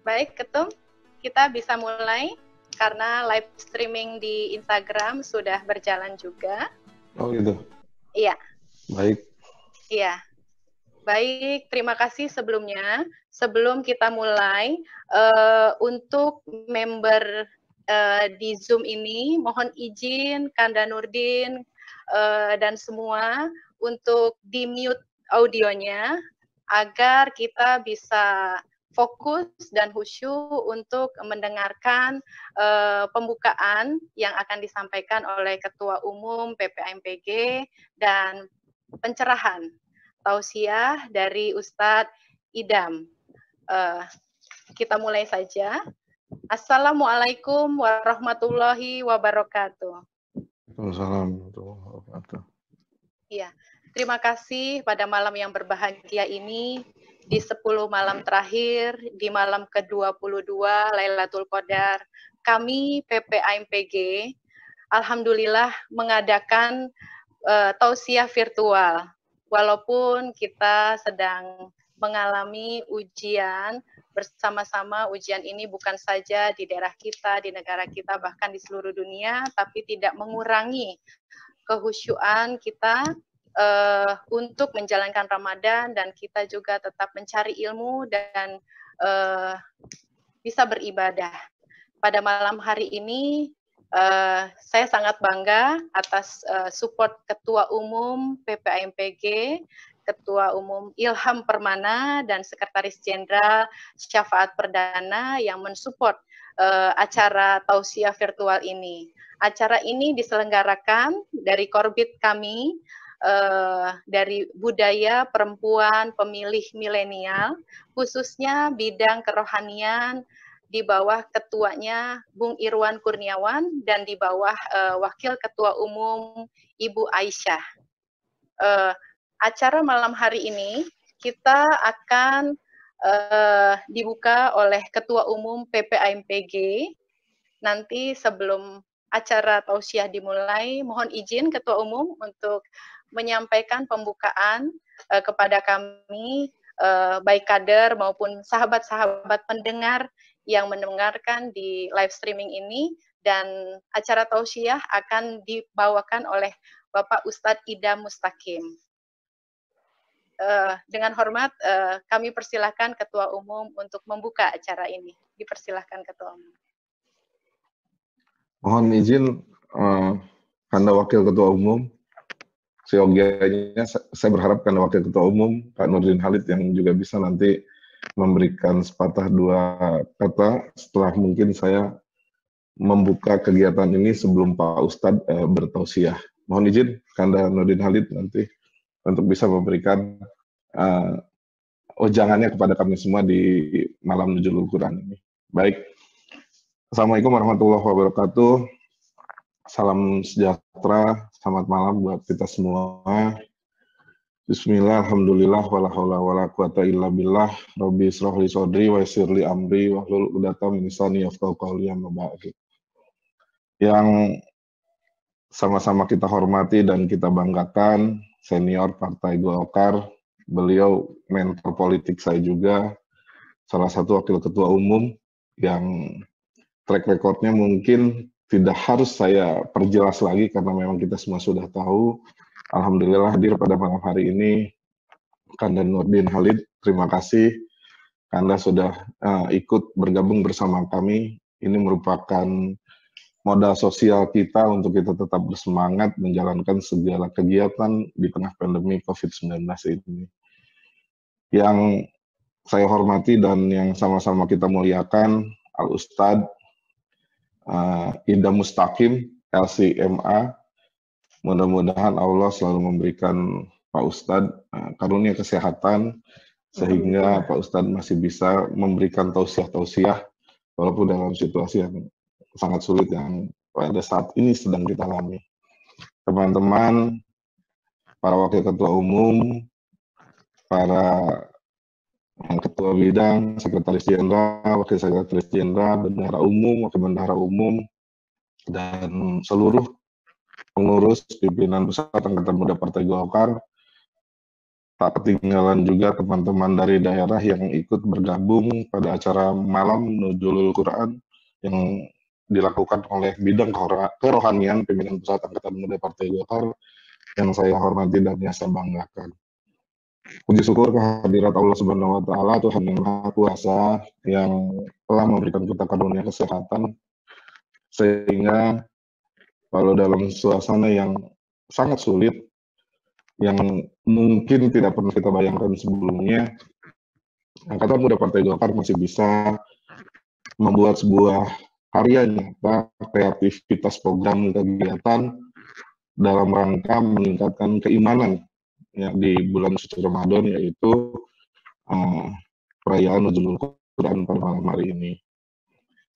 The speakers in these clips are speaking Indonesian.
Baik, Ketum, kita bisa mulai karena live streaming di Instagram sudah berjalan juga. Oh gitu. Iya. Baik. Iya. Baik, terima kasih sebelumnya. Sebelum kita mulai, untuk member di Zoom ini, mohon izin Kanda Nurdin dan semua untuk di-mute audionya agar kita bisa fokus dan khusyuk untuk mendengarkan pembukaan yang akan disampaikan oleh Ketua Umum PPAMPG dan pencerahan tausiah dari Ustadz Idam. Kita mulai saja. Assalamualaikum warahmatullahi wabarakatuh. Assalamualaikum warahmatullahi wabarakatuh. Iya, terima kasih pada malam yang berbahagia ini, di 10 malam terakhir, di malam ke-22 Lailatul Qadar, kami PPAMPG, alhamdulillah mengadakan tausiah virtual. Walaupun kita sedang mengalami ujian bersama-sama, ujian ini bukan saja di daerah kita, di negara kita, bahkan di seluruh dunia, tapi tidak mengurangi kehusyuan kita untuk menjalankan Ramadan, dan kita juga tetap mencari ilmu dan bisa beribadah. Pada malam hari ini, saya sangat bangga atas support Ketua Umum PPAMPG, Ketua Umum Ilham Permana, dan Sekretaris Jenderal Syafaat Perdana yang mensupport acara tausiah virtual ini. Acara ini diselenggarakan dari korbit kami, dari budaya perempuan pemilih milenial, khususnya bidang kerohanian, di bawah ketuanya Bung Irwan Kurniawan dan di bawah Wakil Ketua Umum Ibu Aisyah. Acara malam hari ini kita akan dibuka oleh Ketua Umum PPAMPG. Nanti sebelum acara tausiah dimulai, mohon izin Ketua Umum untuk menyampaikan pembukaan kepada kami, baik kader maupun sahabat-sahabat pendengar yang mendengarkan di live streaming ini, dan acara tausiah akan dibawakan oleh Bapak Ustadz Idam Mustaqim. Dengan hormat, kami persilahkan Ketua Umum untuk membuka acara ini. Dipersilahkan Ketua Umum. Mohon izin, Anda Wakil Ketua Umum, seyogianya saya berharap Anda Wakil Ketua Umum, Pak Nurdin Halid, yang juga bisa nanti memberikan sepatah dua kata setelah mungkin saya membuka kegiatan ini sebelum Pak Ustadz bertausiah. Mohon izin, Anda Nurdin Halid nanti untuk bisa memberikan ujangannya kepada kami semua di malam Nuzulul Quran ini. Baik. Assalamualaikum warahmatullahi wabarakatuh. Salam sejahtera, selamat malam buat kita semua. Bismillah, alhamdulillah, wala haula wala quwata illa billah. Rabbi israh li sadri wa yassir li amri wahlul 'uqdatam min lisani yafqahu qawli, amma ba'du. Yang sama-sama kita hormati dan kita banggakan, senior Partai Golkar, beliau mentor politik saya juga, salah satu wakil ketua umum yang track recordnya mungkin tidak harus saya perjelas lagi karena memang kita semua sudah tahu. Alhamdulillah hadir pada malam hari ini Kanda Nurdin Halid. Terima kasih Kanda sudah ikut bergabung bersama kami. Ini merupakan modal sosial kita untuk kita tetap bersemangat menjalankan segala kegiatan di tengah pandemi COVID-19 ini. Yang saya hormati dan yang sama-sama kita muliakan, Al-Ustadz Idam Mustaqim, LCMA. Mudah-mudahan Allah selalu memberikan Pak Ustadz karunia kesehatan, sehingga Pak Ustadz masih bisa memberikan tausiah-tausiah, walaupun dalam situasi yang sangat sulit yang pada saat ini sedang kita alami. Teman-teman, para wakil ketua umum, para ketua bidang, sekretaris jenderal, wakil sekretaris jenderal, bendahara umum, wakil bendahara umum, dan seluruh pengurus pimpinan pusat Angkatan Muda Partai Golkar, tak ketinggalan juga teman-teman dari daerah yang ikut bergabung pada acara Malam Nuzulul Quran yang dilakukan oleh bidang kerohanian pimpinan pusat Angkatan Muda Partai Golkar yang saya hormati dan yang saya banggakan. Puji syukur kehadirat Allah Subhanahu wa Ta'ala, Tuhan yang Maha Kuasa, yang telah memberikan kita karunia kesehatan, sehingga kalau dalam suasana yang sangat sulit, yang mungkin tidak pernah kita bayangkan sebelumnya, Angkatan Muda Partai Golkar masih bisa membuat sebuah karya nyata, kreativitas program kegiatan dalam rangka meningkatkan keimanan ya, di bulan suci Ramadan, yaitu perayaan Nuzulul Quran pada malam hari ini.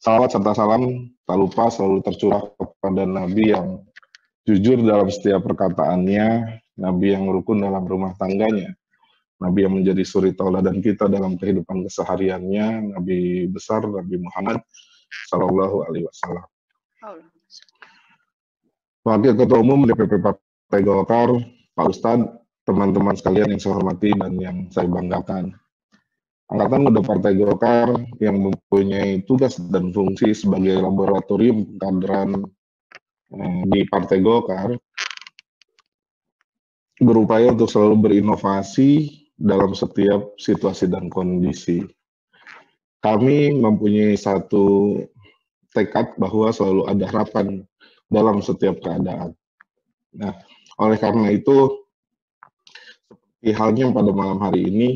Salawat serta salam tak lupa selalu tercurah kepada Nabi yang jujur dalam setiap perkataannya, Nabi yang rukun dalam rumah tangganya, Nabi yang menjadi suri tauladan kita dalam kehidupan kesehariannya, Nabi besar Nabi Muhammad Sallallahu Alaihi Wasallam. Wakil Ketua Umum DPP Partai Golkar, Pak Ustadz, teman-teman sekalian yang saya hormati dan yang saya banggakan. Angkatan Muda Partai Golkar yang mempunyai tugas dan fungsi sebagai laboratorium pengkaderan di Partai Golkar berupaya untuk selalu berinovasi dalam setiap situasi dan kondisi. Kami mempunyai satu tekad bahwa selalu ada harapan dalam setiap keadaan. Nah, oleh karena itu, seperti halnya pada malam hari ini,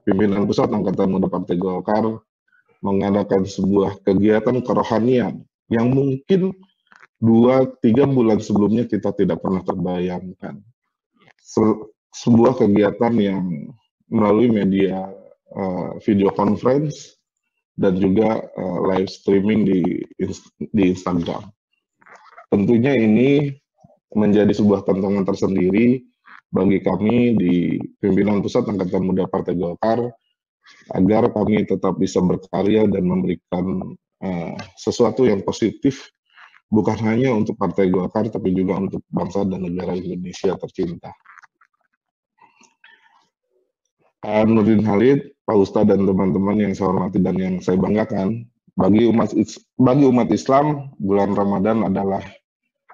pimpinan pusat Angkatan Muda Partai Golkar mengadakan sebuah kegiatan kerohanian yang mungkin 2-3 bulan sebelumnya kita tidak pernah terbayangkan. Sebuah kegiatan yang melalui media video conference dan juga live streaming di Instagram. Tentunya ini menjadi sebuah tantangan tersendiri bagi kami di pimpinan pusat Angkatan Muda Partai Golkar agar kami tetap bisa berkarya dan memberikan sesuatu yang positif bukan hanya untuk Partai Golkar tapi juga untuk bangsa dan negara Indonesia tercinta. Pak Nurdin Halid, Pak Ustadz dan teman-teman yang saya hormati dan yang saya banggakan, bagi umat Islam, bulan Ramadan adalah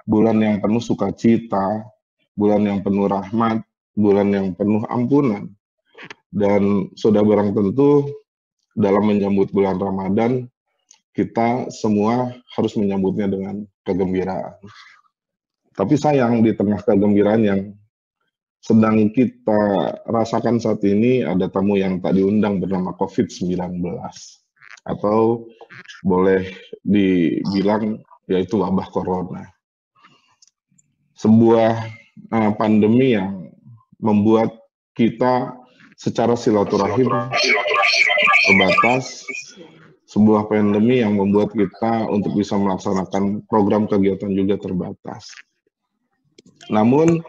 bulan yang penuh sukacita, bulan yang penuh rahmat, bulan yang penuh ampunan. Dan sudah barang tentu dalam menyambut bulan Ramadan, kita semua harus menyambutnya dengan kegembiraan. Tapi sayang di tengah kegembiraan yang sedang kita rasakan saat ini, ada tamu yang tak diundang bernama COVID-19. Atau boleh dibilang yaitu wabah corona. Sebuah pandemi yang membuat kita secara silaturahim terbatas, sebuah pandemi yang membuat kita untuk bisa melaksanakan program kegiatan juga terbatas. Namun,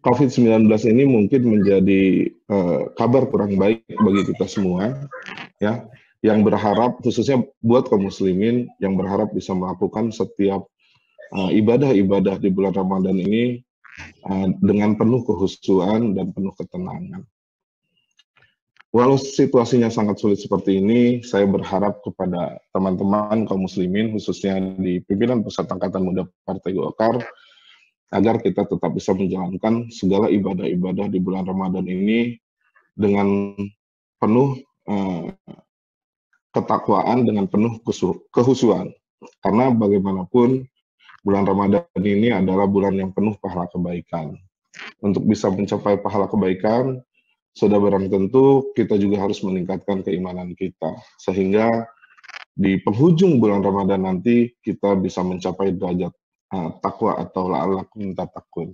COVID-19 ini mungkin menjadi kabar kurang baik bagi kita semua, ya, yang berharap khususnya buat kaum muslimin yang berharap bisa melakukan setiap ibadah-ibadah di bulan Ramadan ini dengan penuh kehusuan dan penuh ketenangan. Walau situasinya sangat sulit seperti ini, saya berharap kepada teman-teman kaum muslimin khususnya di pimpinan pusat Angkatan Muda Partai Golkar agar kita tetap bisa menjalankan segala ibadah-ibadah di bulan Ramadan ini dengan penuh ketakwaan, dengan penuh kehusuan. Karena bagaimanapun bulan Ramadan ini adalah bulan yang penuh pahala kebaikan. Untuk bisa mencapai pahala kebaikan, sudah barang tentu kita juga harus meningkatkan keimanan kita. Sehingga di penghujung bulan Ramadan nanti kita bisa mencapai derajat takwa atau la'allakum tattaqun.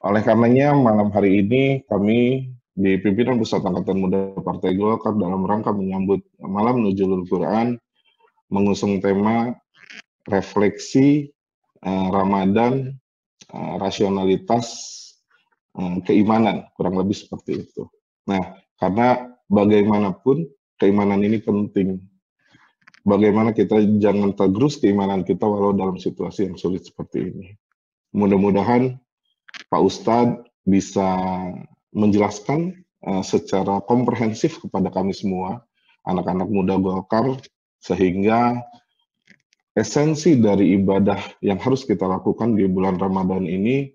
Oleh karenanya malam hari ini kami di pimpinan pusat Angkatan Muda Partai Golkar dalam rangka menyambut Malam Nuzulul Quran mengusung tema refleksi Ramadan, rasionalitas keimanan, kurang lebih seperti itu. Nah, karena bagaimanapun keimanan ini penting. bagaimana kita jangan tergerus keimanan kita walau dalam situasi yang sulit seperti ini. Mudah-mudahan Pak Ustadz bisa menjelaskan secara komprehensif kepada kami semua, anak-anak muda Golkar, sehingga esensi dari ibadah yang harus kita lakukan di bulan Ramadan ini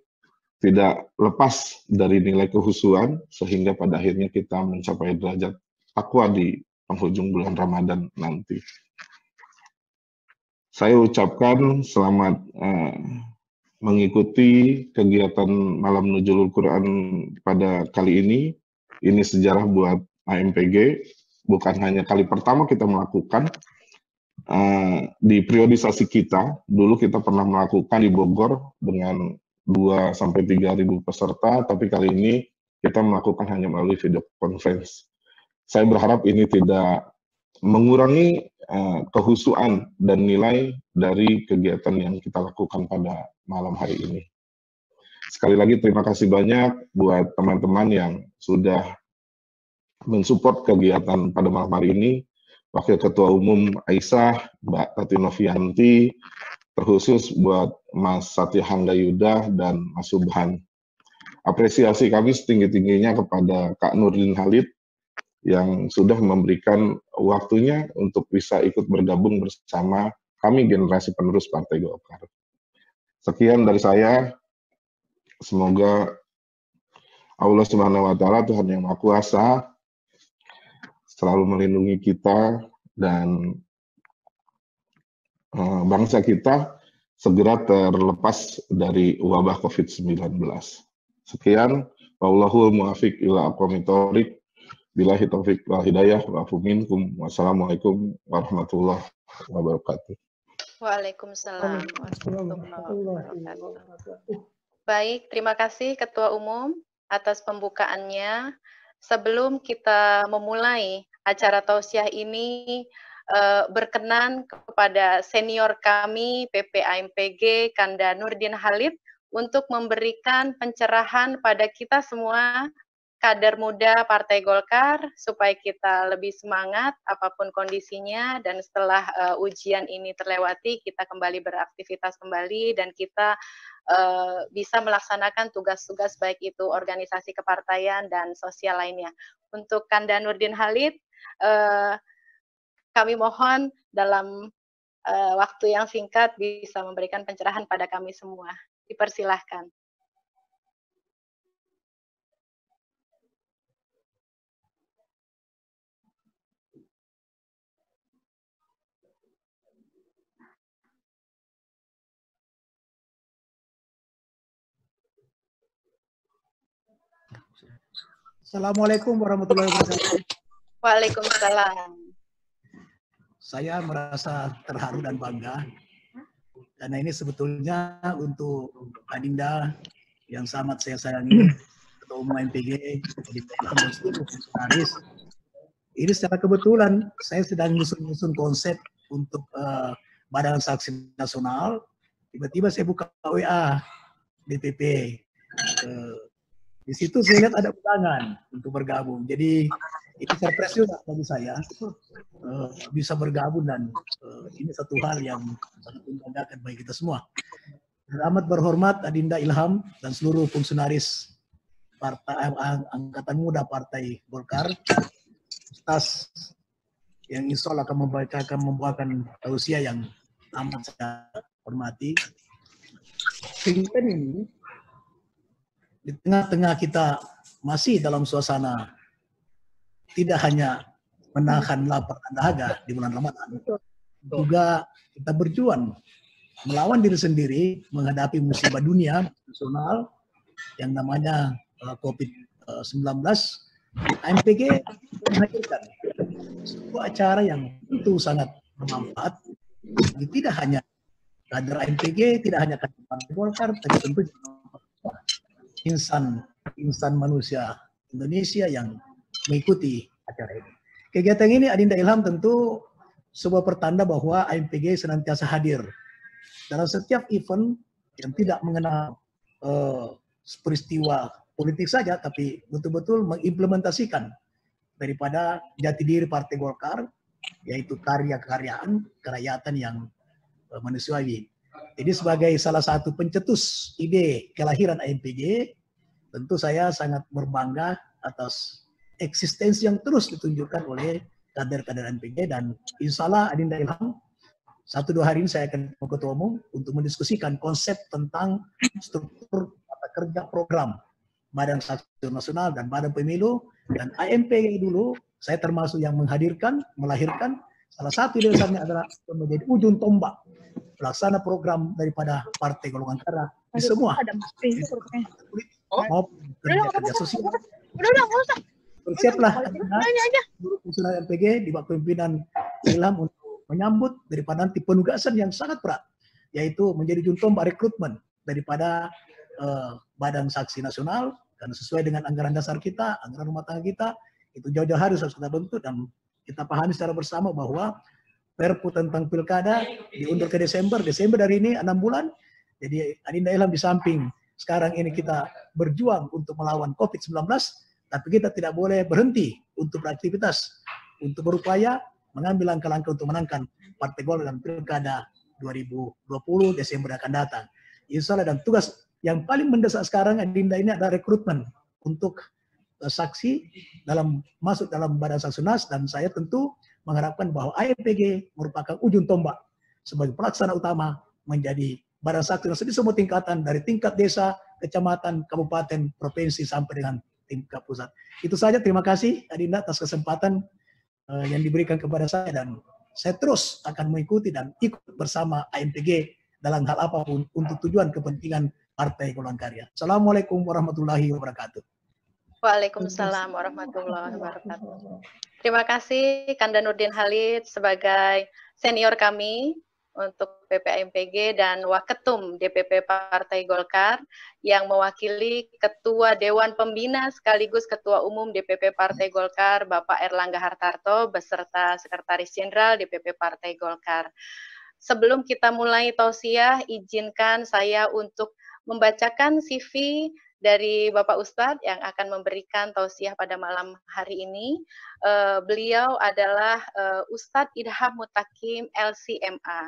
tidak lepas dari nilai kehusuan, sehingga pada akhirnya kita mencapai derajat takwa di penghujung bulan Ramadan nanti. Saya ucapkan selamat mengikuti kegiatan Malam Nuzulul Quran pada kali ini. Ini sejarah buat AMPG, bukan hanya kali pertama kita melakukan. Di periodisasi kita, dulu kita pernah melakukan di Bogor dengan 2-3 ribu peserta, tapi kali ini kita melakukan hanya melalui video conference. Saya berharap ini tidak mengurangi kehusuan dan nilai dari kegiatan yang kita lakukan pada malam hari ini. Sekali lagi terima kasih banyak buat teman-teman yang sudah mensupport kegiatan pada malam hari ini. Wakil Ketua Umum Aisyah, Mbak Tati Novianti, terkhusus buat Mas Satya Handayuda dan Mas Subhan. Apresiasi kami setinggi-tingginya kepada Kak Nurdin Halid yang sudah memberikan waktunya untuk bisa ikut bergabung bersama kami generasi penerus Partai Golkar. Sekian dari saya. Semoga Allah Subhanahu wa Ta'ala, Tuhan yang Maha Kuasa, selalu melindungi kita dan bangsa kita segera terlepas dari wabah COVID-19. Sekian, wallahul muwaffiq ila aqwamit thoriq, billahi taufiq wal hidayah, wa afu minkum. Wassalamualaikum warahmatullahi wabarakatuh. Waalaikumsalam warahmatullahi wabarakatuh. Baik, terima kasih Ketua Umum atas pembukaannya. Sebelum kita memulai acara tausiah ini, berkenan kepada senior kami PPAMPG Kanda Nurdin Halid untuk memberikan pencerahan pada kita semua kader muda Partai Golkar supaya kita lebih semangat apapun kondisinya, dan setelah ujian ini terlewati kita kembali beraktivitas kembali dan kita bisa melaksanakan tugas-tugas baik itu organisasi kepartaian dan sosial lainnya. Untuk Kanda Nurdin Halid, kami mohon dalam waktu yang singkat bisa memberikan pencerahan pada kami semua. Dipersilahkan. Assalamualaikum warahmatullahi wabarakatuh. Waalaikumsalam. Saya merasa terharu dan bangga karena ini sebetulnya untuk Adinda yang sangat saya sayangi, Ketua Umum MPG, dan seluruh fungsionaris. Ini secara kebetulan saya sedang menyusun konsep untuk Badan Saksi Nasional. Tiba-tiba saya buka WA DPP. Di situ saya lihat ada undangan untuk bergabung. Jadi ini surprise juga bagi saya bisa bergabung, dan ini satu hal yang sangat membanggakan bagi kita semua. Dan amat berhormat Adinda Ilham dan seluruh fungsionaris Partai Angkatan Muda Partai Golkar, Ustaz yang insya Allah akan membawakan tausiah yang amat saya hormati. Kegiatan ini di tengah-tengah kita masih dalam suasana tidak hanya menahan lapar dan dahaga di bulan Ramadan, juga kita berjuang melawan diri sendiri menghadapi musibah dunia nasional yang namanya COVID-19. AMPG menghadirkan sebuah acara yang tentu sangat bermanfaat. Jadi tidak hanya kader AMPG, tidak hanya kader Partai Golkar, tapi tentu insan manusia Indonesia yang mengikuti acara ini. Kegiatan ini Adinda Ilham tentu sebuah pertanda bahwa AMPG senantiasa hadir dalam setiap event yang tidak mengenal peristiwa politik saja, tapi betul-betul mengimplementasikan daripada jati diri Partai Golkar yaitu karya-karyaan, kerakyatan yang manusiawi. Jadi sebagai salah satu pencetus ide kelahiran AMPG, tentu saya sangat berbangga atas eksistensi yang terus ditunjukkan oleh kader-kader AMPG, dan insya Allah Adinda Ilham 1-2 hari ini saya akan ketemu Ketua Umum untuk mendiskusikan konsep tentang struktur tata kerja program Badan Saksi Nasional dan Badan Pemilu, dan AMPG dulu saya termasuk yang melahirkan salah satu ide besarnya adalah menjadi ujung tombak pelaksana program daripada Partai Golongan Karya di semua maupun kerja sosial. Bersiaplah seluruh fungsional MPG di bawah pimpinan Ilham untuk menyambut daripada nanti penugasan yang sangat berat, yaitu menjadi ujung tombak rekrutmen daripada Badan Saksi Nasional, karena sesuai dengan anggaran dasar kita, anggaran rumah tangga kita, itu jauh-jauh hari harus kita bentuk, dan kita pahami secara bersama bahwa Perpu tentang pilkada diundur ke Desember dari ini 6 bulan. Jadi Adinda Ilham di samping sekarang ini kita berjuang untuk melawan COVID-19, tapi kita tidak boleh berhenti untuk beraktivitas, untuk berupaya mengambil langkah-langkah untuk menangkan Partai Golkar dalam pilkada 2020 Desember akan datang. Insya Allah, dan tugas yang paling mendesak sekarang Adinda ini adalah rekrutmen untuk saksi masuk dalam Badan Saksi Nasional, dan saya tentu mengharapkan bahwa AMPG merupakan ujung tombak sebagai pelaksana utama menjadi Badan Saksi Nasional di semua tingkatan, dari tingkat desa, kecamatan, kabupaten, provinsi sampai dengan tingkat pusat. Itu saja, terima kasih Adinda atas kesempatan yang diberikan kepada saya, dan saya terus akan mengikuti dan ikut bersama AMPG dalam hal apapun untuk tujuan kepentingan Partai Golongan Karya. Assalamualaikum warahmatullahi wabarakatuh. Waalaikumsalam warahmatullahi wabarakatuh. Terima kasih Kanda Nurdin Halid sebagai senior kami untuk PPAMPG dan Waketum DPP Partai Golkar yang mewakili Ketua Dewan Pembina sekaligus Ketua Umum DPP Partai Golkar Bapak Erlangga Hartarto beserta Sekretaris Jenderal DPP Partai Golkar. Sebelum kita mulai tausiah, izinkan saya untuk membacakan CV dari Bapak Ustadz yang akan memberikan tausiah pada malam hari ini. Beliau adalah Ustadz Idham Mutakim LCMA.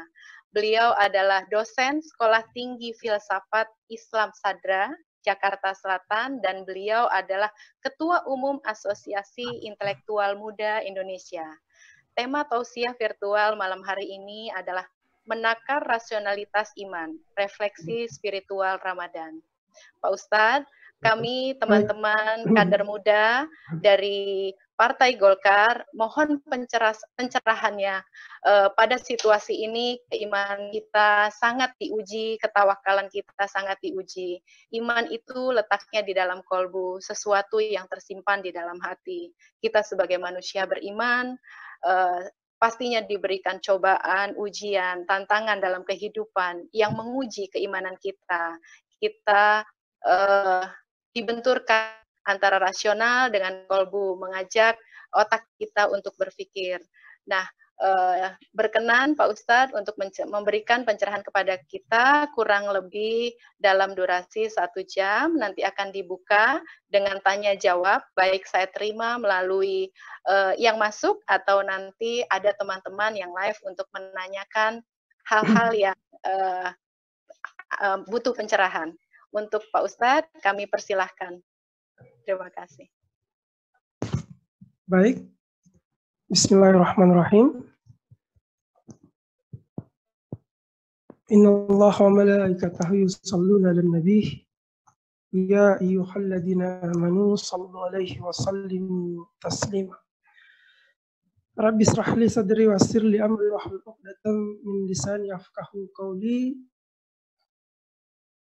Beliau adalah dosen Sekolah Tinggi Filsafat Islam Sadra, Jakarta Selatan, dan beliau adalah Ketua Umum Asosiasi Intelektual Muda Indonesia. Tema tausiah virtual malam hari ini adalah menakar rasionalitas iman, refleksi spiritual Ramadan. Pak Ustadz, kami teman-teman kader muda dari Partai Golkar mohon pencerahannya pada situasi ini. Keimanan kita sangat diuji, ketawakalan kita sangat diuji. Iman itu letaknya di dalam kolbu, sesuatu yang tersimpan di dalam hati. Kita sebagai manusia beriman pastinya diberikan cobaan, ujian, tantangan dalam kehidupan yang menguji keimanan kita. Kita dibenturkan antara rasional dengan kolbu, mengajak otak kita untuk berpikir. Nah, berkenan Pak Ustadz untuk memberikan pencerahan kepada kita kurang lebih dalam durasi 1 jam. Nanti akan dibuka dengan tanya jawab, baik saya terima melalui yang masuk atau nanti ada teman-teman yang live untuk menanyakan hal-hal yang butuh pencerahan. Untuk Pak Ustadz, kami persilahkan. Terima kasih. Baik. Bismillahirrahmanirrahim. Innallaha wa malaikatahu yusholluna 'alan nabi. Ya ayyuhalladzina amanu shallu 'alaihi wa sallimu taslima. Rabbi shrah li sadri wa yassir li amri wahlul 'uqdatam min lisani yafqahu qawli.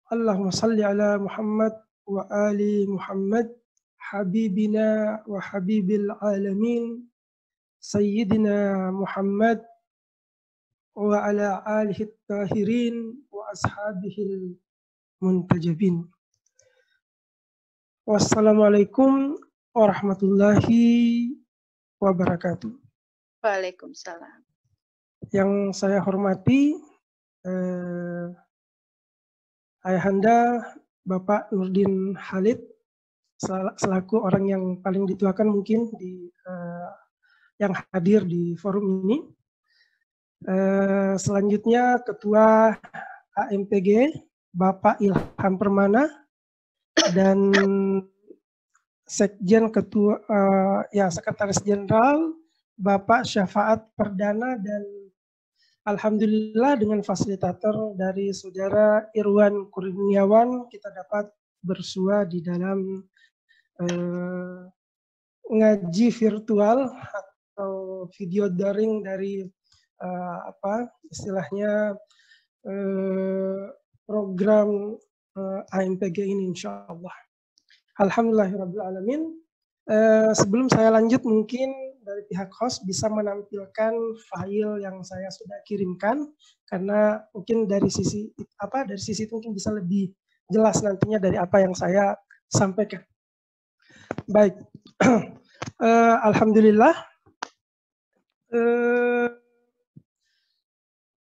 Allahumma salli ala Muhammad wa ali Muhammad, habibina wa habibil alamin, sayyidina Muhammad wa ala alihi tahirin wa ashabihil muntajabin. Wassalamualaikum warahmatullahi wabarakatuh. Waalaikumsalam. Yang saya hormati Ayahanda Bapak Nurdin Halid selaku orang yang paling dituakan mungkin di yang hadir di forum ini. Selanjutnya Ketua AMPG Bapak Ilham Permana dan Sekjen Ketua Sekretaris Jenderal Bapak Syafaat Perdana, dan alhamdulillah dengan fasilitator dari Saudara Irwan Kurniawan kita dapat bersua di dalam ngaji virtual atau video daring dari istilahnya program AMPG ini, insya Allah. Alhamdulillahirrahmanirrahim. Sebelum saya lanjut, mungkin dari pihak host bisa menampilkan file yang saya sudah kirimkan, karena mungkin dari sisi itu mungkin bisa lebih jelas nantinya dari apa yang saya sampaikan. Baik, alhamdulillah.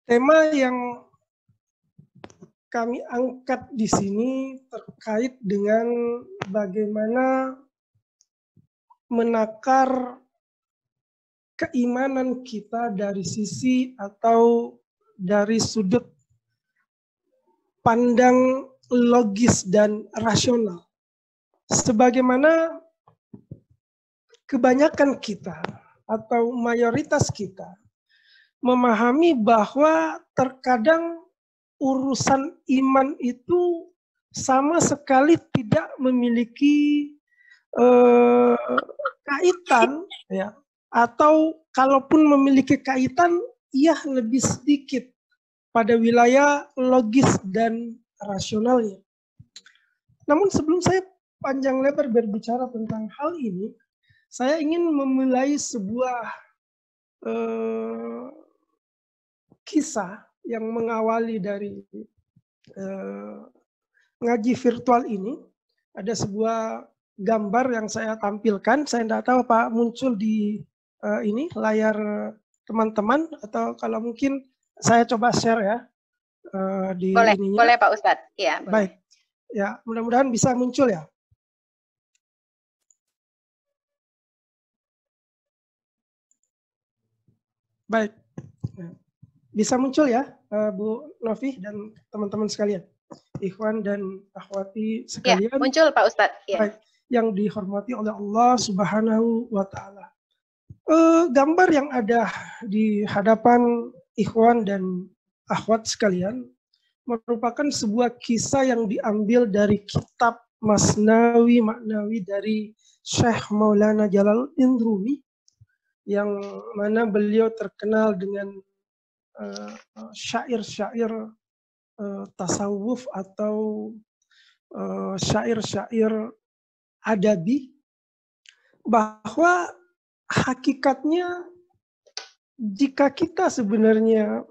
Tema yang kami angkat di sini terkait dengan bagaimana menakar keimanan kita dari sisi atau dari sudut pandang logis dan rasional. Sebagaimana kebanyakan kita atau mayoritas kita memahami bahwa terkadang urusan iman itu sama sekali tidak memiliki kaitan, ya, atau kalaupun memiliki kaitan, ia lebih sedikit pada wilayah logis dan rasionalnya. Namun sebelum saya panjang lebar berbicara tentang hal ini, saya ingin memulai sebuah kisah yang mengawali dari ngaji virtual ini. Ada sebuah gambar yang saya tampilkan, saya tidak tahu Pak muncul di ini layar teman-teman, atau kalau mungkin saya coba share ya di ininya. Boleh Pak Ustadz. Ya, boleh. Baik, ya mudah-mudahan bisa muncul ya. Baik, bisa muncul ya Bu Novi dan teman-teman sekalian, ikhwan dan akhwati sekalian. Ya, muncul Pak Ustadz. Ya. Baik, yang dihormati oleh Allah Subhanahu wa Ta'ala. Gambar yang ada di hadapan ikhwan dan akhwat sekalian merupakan sebuah kisah yang diambil dari kitab Masnawi Maknawi dari Syekh Maulana Jalaluddin Rumi, yang mana beliau terkenal dengan syair-syair tasawuf atau syair-syair adabi, bahwa hakikatnya jika kita sebenarnya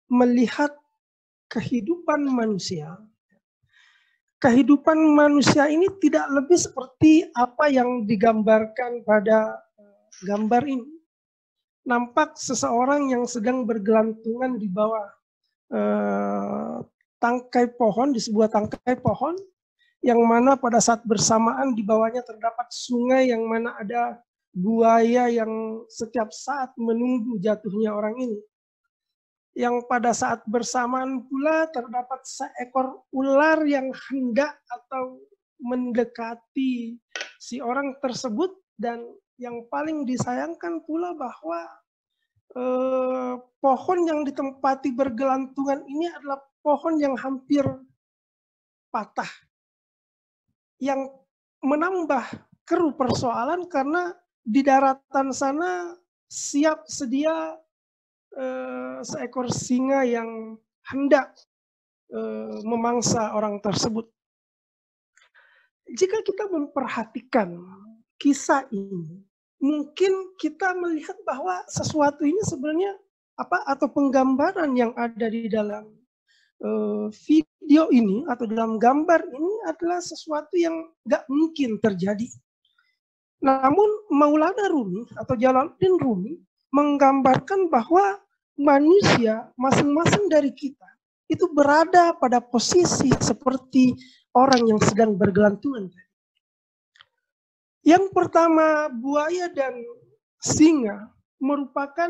melihat kehidupan manusia ini tidak lebih seperti apa yang digambarkan pada gambar ini. Nampak seseorang yang sedang bergelantungan di bawah tangkai pohon, di sebuah tangkai pohon, yang mana pada saat bersamaan di bawahnya terdapat sungai yang mana ada buaya yang setiap saat menunggu jatuhnya orang ini. Yang pada saat bersamaan pula terdapat seekor ular yang hendak atau mendekati si orang tersebut, dan yang paling disayangkan pula bahwa pohon yang ditempati bergelantungan ini adalah pohon yang hampir patah, yang menambah keruh persoalan karena di daratan sana siap sedia seekor singa yang hendak memangsa orang tersebut. Jika kita memperhatikan kisah ini, mungkin kita melihat bahwa sesuatu ini sebenarnya atau penggambaran yang ada di dalam video ini atau dalam gambar ini adalah sesuatu yang nggak mungkin terjadi. Namun Maulana Rumi atau Jalaluddin Rumi menggambarkan bahwa manusia masing-masing dari kita itu berada pada posisi seperti orang yang sedang bergelantungan. Yang pertama, buaya dan singa merupakan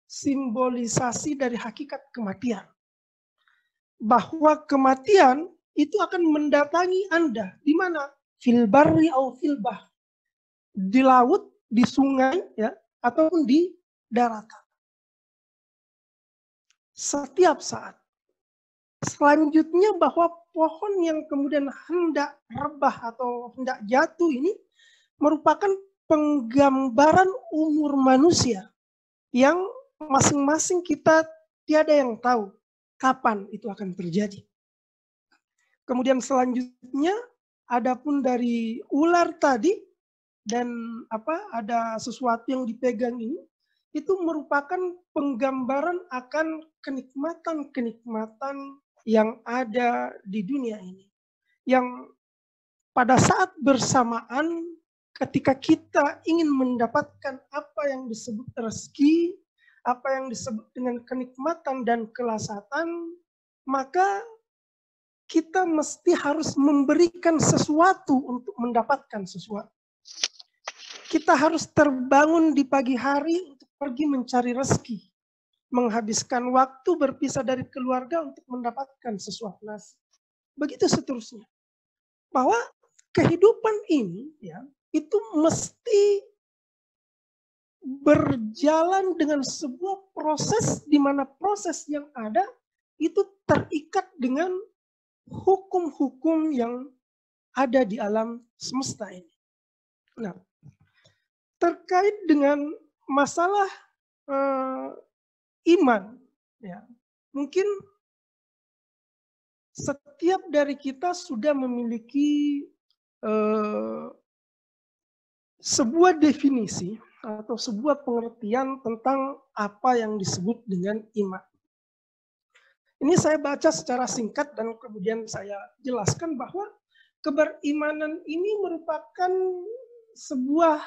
simbolisasi dari hakikat kematian. Bahwa kematian itu akan mendatangi Anda. Di mana? Fil barri au fil bahr. Di laut, di sungai, ya, ataupun di daratan. Setiap saat. Selanjutnya bahwa pohon yang kemudian hendak rebah atau hendak jatuh ini merupakan penggambaran umur manusia yang masing-masing kita tiada yang tahu kapan itu akan terjadi. Kemudian selanjutnya adapun dari ular tadi dan ada sesuatu yang dipegang ini, itu merupakan penggambaran akan kenikmatan-kenikmatan yang ada di dunia ini. Yang pada saat bersamaan ketika kita ingin mendapatkan apa yang disebut rezeki, apa yang disebut dengan kenikmatan dan kelazatan, maka kita mesti harus memberikan sesuatu untuk mendapatkan sesuatu. Kita harus terbangun di pagi hari untuk pergi mencari rezeki. Menghabiskan waktu berpisah dari keluarga untuk mendapatkan sesuatu nasib. Begitu seterusnya. Bahwa kehidupan ini ya itu mesti berjalan dengan sebuah proses di mana proses yang ada itu terikat dengan hukum-hukum yang ada di alam semesta ini. Nah, terkait dengan masalah iman, ya, mungkin setiap dari kita sudah memiliki sebuah definisi atau sebuah pengertian tentang apa yang disebut dengan iman. Ini saya baca secara singkat dan kemudian saya jelaskan bahwa keberimanan ini merupakan sebuah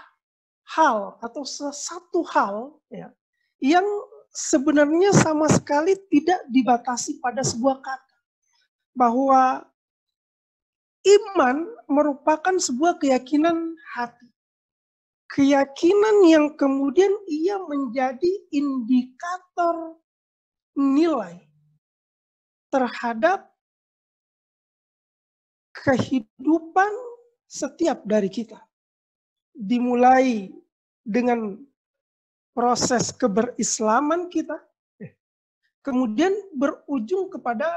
hal atau satu hal ya, yang sebenarnya sama sekali tidak dibatasi pada sebuah kata. Bahwa iman merupakan sebuah keyakinan hati. Keyakinan yang kemudian ia menjadi indikator nilai terhadap kehidupan setiap dari kita. Dimulai dengan proses keberislaman kita, kemudian berujung kepada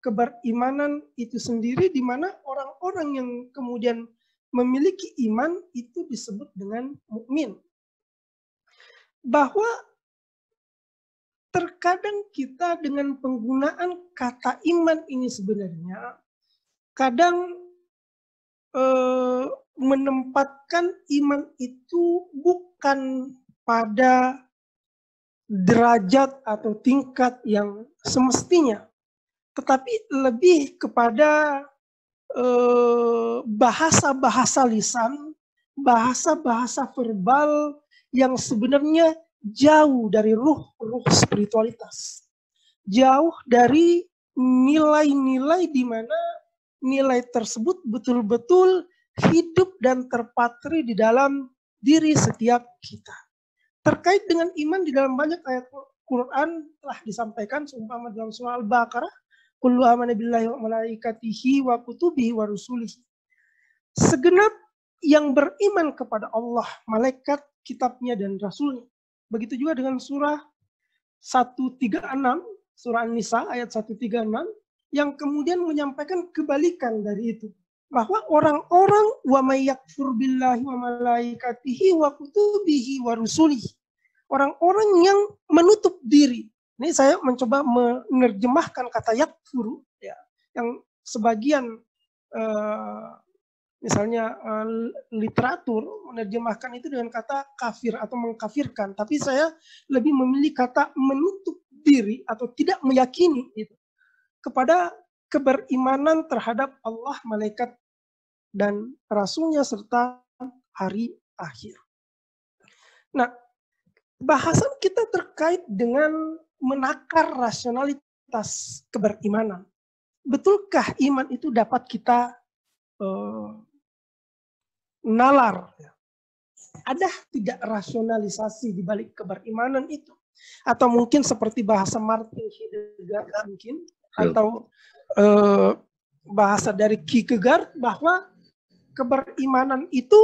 keberimanan itu sendiri, di mana orang-orang yang kemudian memiliki iman itu disebut dengan mukmin. Bahwa terkadang kita dengan penggunaan kata iman ini sebenarnya kadang menempatkan iman itu bukan pada derajat atau tingkat yang semestinya, tetapi lebih kepada bahasa-bahasa lisan, bahasa-bahasa verbal yang sebenarnya jauh dari ruh spiritualitas. Jauh dari nilai-nilai di mana nilai tersebut betul-betul hidup dan terpatri di dalam diri setiap kita. Terkait dengan iman di dalam banyak ayat Quran telah disampaikan, seumpama dalam surah Al-Baqarah, kullu amana billahi wa malaikatihi wa kutubihi wa rusulihi. Segenap yang beriman kepada Allah, malaikat, kitabnya dan rasulnya. Begitu juga dengan surah 136, surah An-Nisa ayat 136, yang kemudian menyampaikan kebalikan dari itu. Bahwa orang-orang wa may yakfur billahi wa malaikatihi wa kutubihi wa rusulihi. Orang-orang yang menutup diri. Ini saya mencoba menerjemahkan kata yakfur, ya, yang sebagian misalnya literatur menerjemahkan itu dengan kata kafir atau mengkafirkan. Tapi saya lebih memilih kata menutup diri atau tidak meyakini itu kepada keberimanan terhadap Allah, malaikat, dan rasulnya serta hari akhir. Nah, bahasan kita terkait dengan menakar rasionalitas keberimanan. Betulkah iman itu dapat kita nalar? ada tidak rasionalisasi di balik keberimanan itu? Atau mungkin seperti bahasa Martin Heidegger mungkin, atau bahasa dari Kierkegaard, bahwa keberimanan itu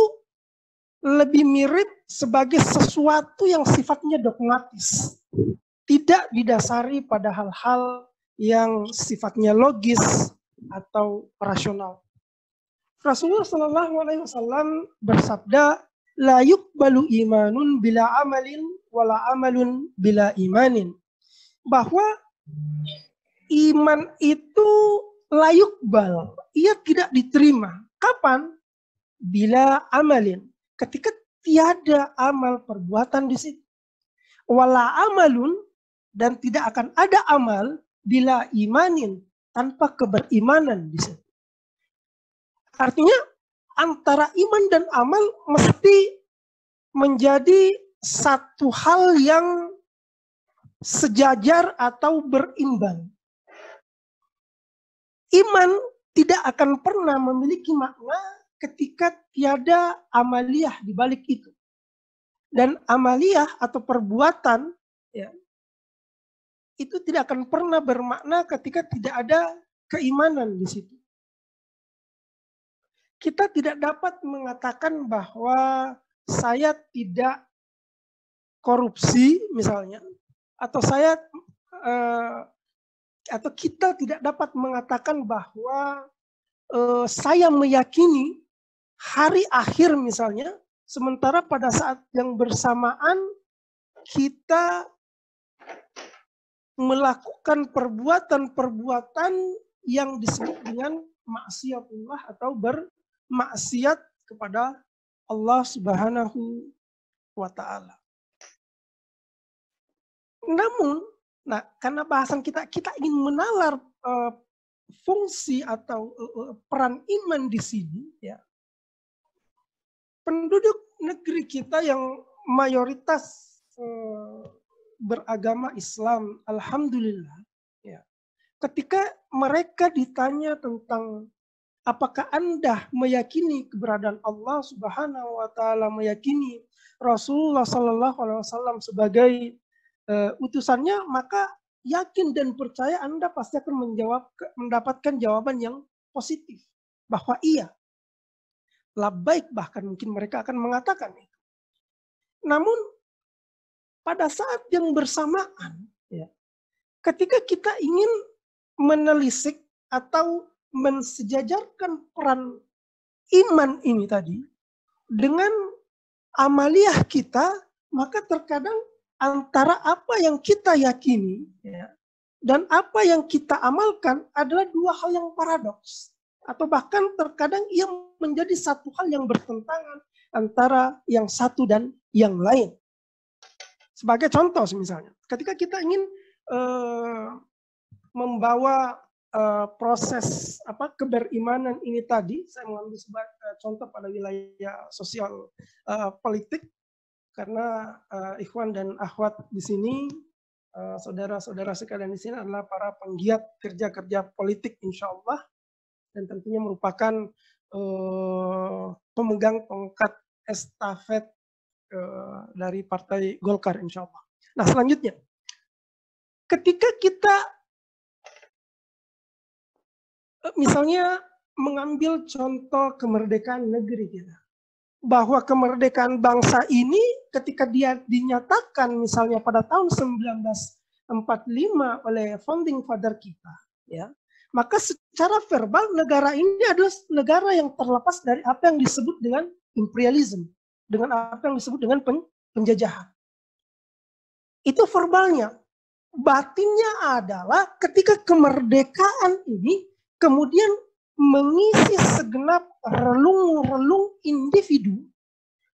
lebih mirip sebagai sesuatu yang sifatnya dogmatis, tidak didasari pada hal-hal yang sifatnya logis atau rasional. Rasulullah Shallallahu Alaihi Wasallam bersabda, la yuqbalu imanun bila amalin wala amalun bila imanin, bahwa iman itu la yuqbal, ia tidak diterima. Kapan? Bila amalin, ketika tiada amal perbuatan di situ. Wala amalun, dan tidak akan ada amal bila imanin, tanpa keberimanan di situ. Artinya antara iman dan amal mesti menjadi satu hal yang sejajar atau berimbang. Iman tidak akan pernah memiliki makna ketika tiada amaliyah di balik itu. Dan amaliyah atau perbuatan, ya, itu tidak akan pernah bermakna ketika tidak ada keimanan di situ. Kita tidak dapat mengatakan bahwa saya tidak korupsi misalnya, atau atau kita tidak dapat mengatakan bahwa saya meyakini hari akhir misalnya, sementara pada saat yang bersamaan kita melakukan perbuatan-perbuatan yang disebut dengan maksiatullah atau bermaksiat kepada Allah Subhanahu wa Ta'ala. Namun, karena bahasan kita ingin menalar fungsi atau peran iman di sini, ya. Penduduk negeri kita yang mayoritas beragama Islam, alhamdulillah, ya. Ketika mereka ditanya tentang apakah Anda meyakini keberadaan Allah Subhanahu wa Ta'ala, meyakini Rasulullah Sallallahu Alaihi Wasallam sebagai utusannya, maka yakin dan percaya Anda pasti akan mendapatkan jawaban yang positif, bahwa iya, labbaik, bahkan mungkin mereka akan mengatakan itu. Namun pada saat yang bersamaan, ya, ketika kita ingin menelisik atau mensejajarkan peran iman ini tadi dengan amaliyah kita, maka terkadang antara apa yang kita yakini, ya, dan apa yang kita amalkan adalah dua hal yang paradoks. Atau bahkan terkadang ia menjadi satu hal yang bertentangan antara yang satu dan yang lain. Sebagai contoh misalnya, ketika kita ingin membawa proses keberimanan ini tadi, saya mengambil sebagai contoh pada wilayah sosial politik, karena ikhwan dan akhwat di sini, saudara-saudara sekalian di sini adalah para penggiat kerja-kerja politik insya Allah, dan tentunya merupakan pemegang tongkat estafet dari Partai Golkar insya Allah. Nah, selanjutnya, ketika kita misalnya mengambil contoh kemerdekaan negeri kita, bahwa kemerdekaan bangsa ini ketika dia dinyatakan misalnya pada tahun 1945 oleh founding father kita, ya, maka secara verbal negara ini adalah negara yang terlepas dari apa yang disebut dengan imperialisme, dengan apa yang disebut dengan penjajahan. Itu verbalnya. Batinnya adalah ketika kemerdekaan ini kemudian mengisi segenap relung-relung individu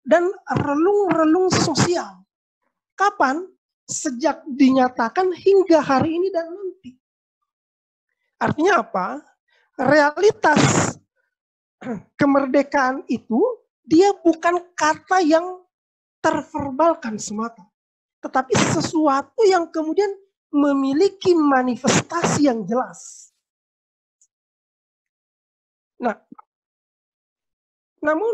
dan relung-relung sosial. Kapan? Sejak dinyatakan hingga hari ini dan nanti. Artinya apa? Realitas kemerdekaan itu dia bukan kata yang terverbalkan semata, tetapi sesuatu yang kemudian memiliki manifestasi yang jelas. Nah, namun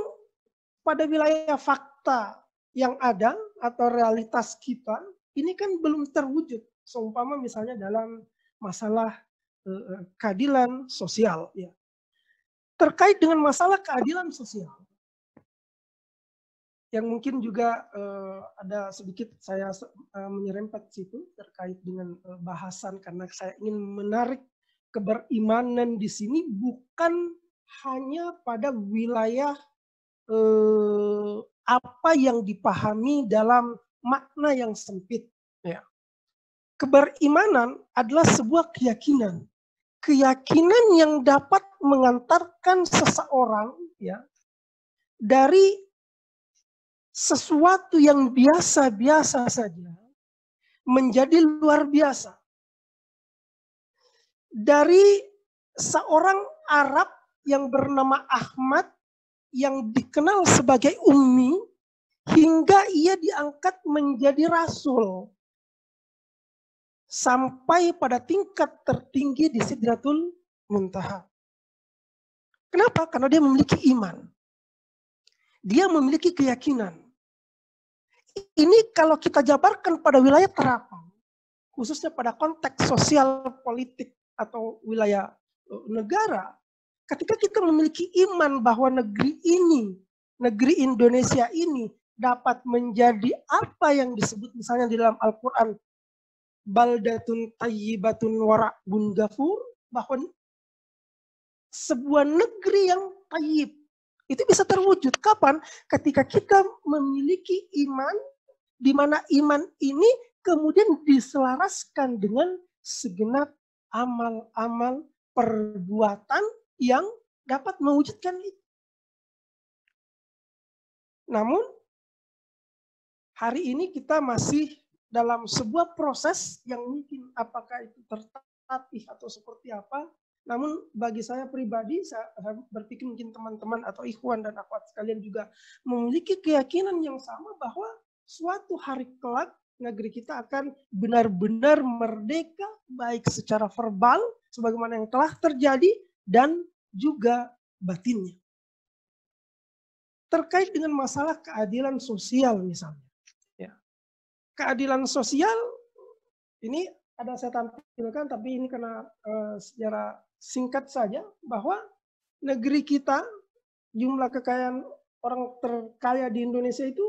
pada wilayah fakta yang ada atau realitas kita ini kan belum terwujud. Seumpama misalnya dalam masalah keadilan sosial, ya. Terkait dengan masalah keadilan sosial, yang mungkin juga ada sedikit saya menyerempet situ terkait dengan bahasan, karena saya ingin menarik keberimanan di sini bukan hanya pada wilayah apa yang dipahami dalam makna yang sempit. Ya. Keberimanan adalah sebuah keyakinan. Keyakinan yang dapat mengantarkan seseorang, ya, dari sesuatu yang biasa-biasa saja menjadi luar biasa. Dari seorang Arab yang bernama Ahmad yang dikenal sebagai ummi hingga ia diangkat menjadi rasul. Sampai pada tingkat tertinggi di Sidratul Muntaha. Kenapa? Karena dia memiliki iman. Dia memiliki keyakinan. Ini kalau kita jabarkan pada wilayah terapan, khususnya pada konteks sosial politik atau wilayah negara, ketika kita memiliki iman bahwa negeri ini, negeri Indonesia ini dapat menjadi apa yang disebut misalnya di dalam Al-Quran, baldatun tayyibatun wara'bun ghafur, bahwa sebuah negeri yang tayyib itu bisa terwujud. Kapan? Ketika kita memiliki iman, di mana iman ini kemudian diselaraskan dengan segenap amal-amal perbuatan yang dapat mewujudkan itu. Namun hari ini kita masih dalam sebuah proses yang mungkin apakah itu tertatih atau seperti apa. Namun bagi saya pribadi, saya berpikir mungkin teman-teman atau ikhwan dan akhwat sekalian juga memiliki keyakinan yang sama bahwa suatu hari kelak negeri kita akan benar-benar merdeka, baik secara verbal sebagaimana yang telah terjadi dan juga batinnya. Terkait dengan masalah keadilan sosial misalnya. Keadilan sosial ini ada saya tampilkan, tapi ini karena secara singkat saja, bahwa negeri kita jumlah kekayaan orang terkaya di Indonesia itu,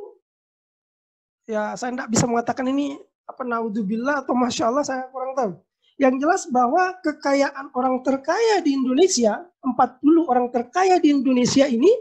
ya saya tidak bisa mengatakan ini apa naudzubillah atau masya Allah, saya kurang tahu. Yang jelas bahwa kekayaan orang terkaya di Indonesia, 40 orang terkaya di Indonesia ini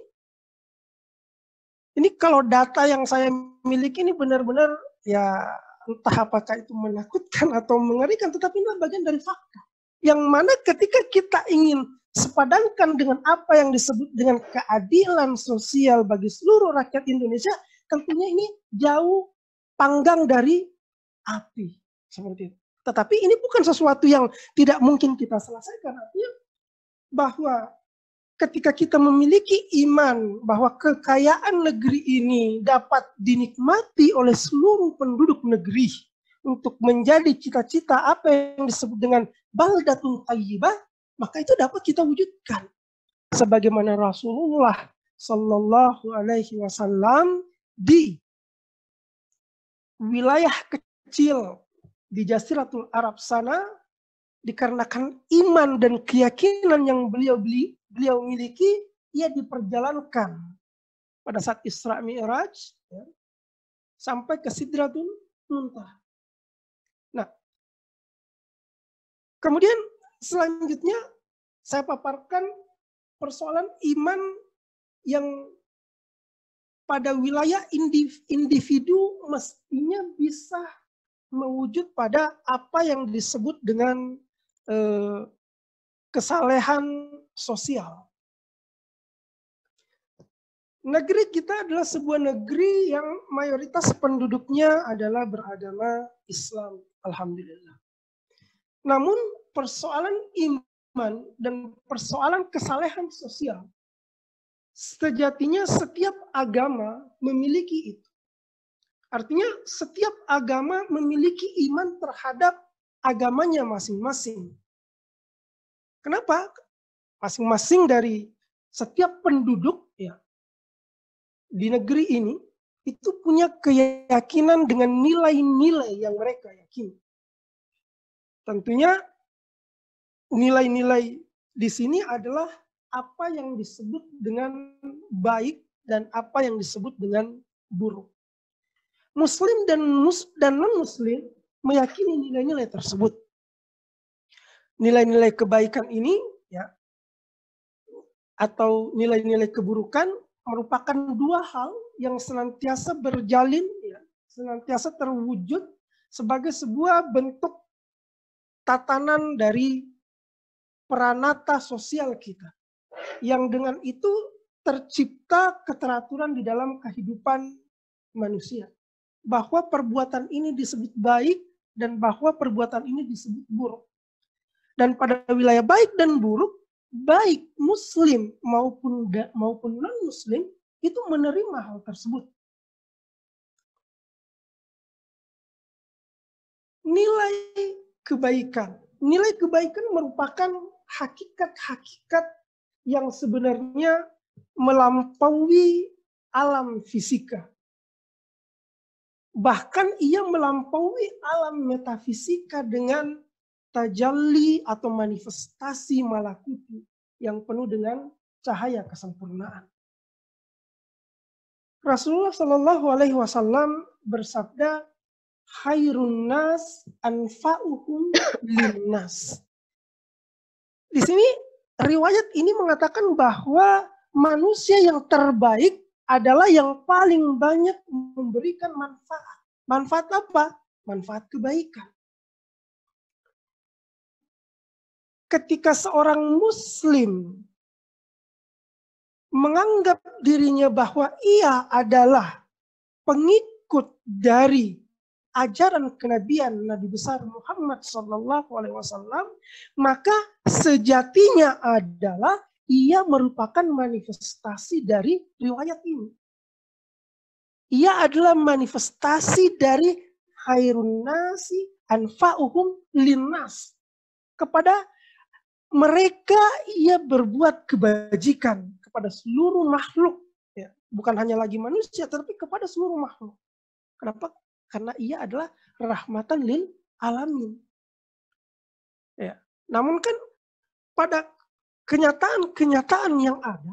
kalau data yang saya miliki ini benar-benar, ya entah apakah itu menakutkan atau mengerikan, tetapi ini bagian dari fakta. Yang mana ketika kita ingin sepadankan dengan apa yang disebut dengan keadilan sosial bagi seluruh rakyat Indonesia, tentunya ini jauh panggang dari api. Seperti itu. Tetapi ini bukan sesuatu yang tidak mungkin kita selesaikan. Artinya bahwa ketika kita memiliki iman bahwa kekayaan negeri ini dapat dinikmati oleh seluruh penduduk negeri untuk menjadi cita-cita apa yang disebut dengan baldatun thayyibah, maka itu dapat kita wujudkan. Sebagaimana Rasulullah Sallallahu Alaihi Wasallam di wilayah kecil di Jaziratul Arab sana, dikarenakan iman dan keyakinan yang beliau miliki, ia diperjalankan pada saat Isra Mi'raj, ya, sampai ke Sidratul Muntaha. Nah, kemudian selanjutnya saya paparkan persoalan iman yang pada wilayah individu mestinya bisa mewujud pada apa yang disebut dengan kesalehan sosial. Negeri kita adalah sebuah negeri yang mayoritas penduduknya adalah beragama Islam, alhamdulillah. Namun persoalan iman dan persoalan kesalehan sosial, sejatinya setiap agama memiliki itu. Artinya setiap agama memiliki iman terhadap agamanya masing-masing. Kenapa? Masing-masing dari setiap penduduk, ya, di negeri ini itu punya keyakinan dengan nilai-nilai yang mereka yakini. Tentunya nilai-nilai di sini adalah apa yang disebut dengan baik dan apa yang disebut dengan buruk. Muslim dan non-muslim meyakini nilai-nilai tersebut. Nilai-nilai kebaikan ini ya atau nilai-nilai keburukan merupakan dua hal yang senantiasa berjalin ya, senantiasa terwujud sebagai sebuah bentuk tatanan dari peranata sosial kita. Yang dengan itu tercipta keteraturan di dalam kehidupan manusia. Bahwa perbuatan ini disebut baik dan bahwa perbuatan ini disebut buruk. Dan pada wilayah baik dan buruk, baik muslim maupun non-muslim itu menerima hal tersebut. Nilai kebaikan. Nilai kebaikan merupakan hakikat-hakikat yang sebenarnya melampaui alam fisika. Bahkan ia melampaui alam metafisika dengan tajalli atau manifestasi malakuti yang penuh dengan cahaya kesempurnaan. Rasulullah Shallallahu Alaihi Wasallam bersabda, "Khairun nas anfa'uhum linnas." Di sini riwayat ini mengatakan bahwa manusia yang terbaik adalah yang paling banyak memberikan manfaat. Manfaat apa? Manfaat kebaikan. Ketika seorang muslim menganggap dirinya bahwa ia adalah pengikut dari ajaran kenabian Nabi besar Muhammad SAW, maka sejatinya adalah ia merupakan manifestasi dari riwayat ini. Ia adalah manifestasi dari khairun nasi anfa'uhum linnas. Kepada mereka ia berbuat kebajikan kepada seluruh makhluk. Ya, bukan hanya lagi manusia, tapi kepada seluruh makhluk. Kenapa? Karena ia adalah rahmatan lil alamin. Ya. Namun kan pada kenyataan-kenyataan yang ada,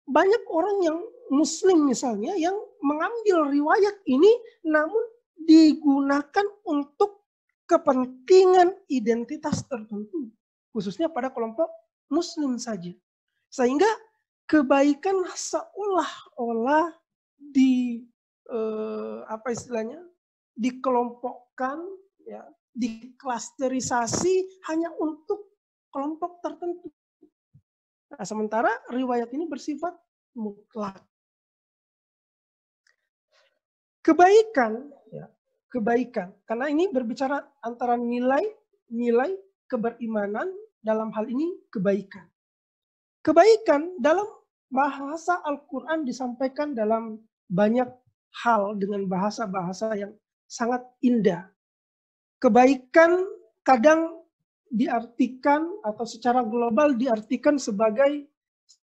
banyak orang yang muslim misalnya yang mengambil riwayat ini namun digunakan untuk kepentingan identitas tertentu. Khususnya pada kelompok muslim saja. Sehingga kebaikan seolah-olah dikelompokkan, ya, diklasterisasi hanya untuk kelompok tertentu. Nah, sementara riwayat ini bersifat mutlak. Kebaikan, ya, kebaikan. Karena ini berbicara antara nilai keberimanan, dalam hal ini kebaikan. Kebaikan dalam bahasa Al-Quran disampaikan dalam banyak hal dengan bahasa-bahasa yang sangat indah. Kebaikan kadang diartikan atau secara global diartikan sebagai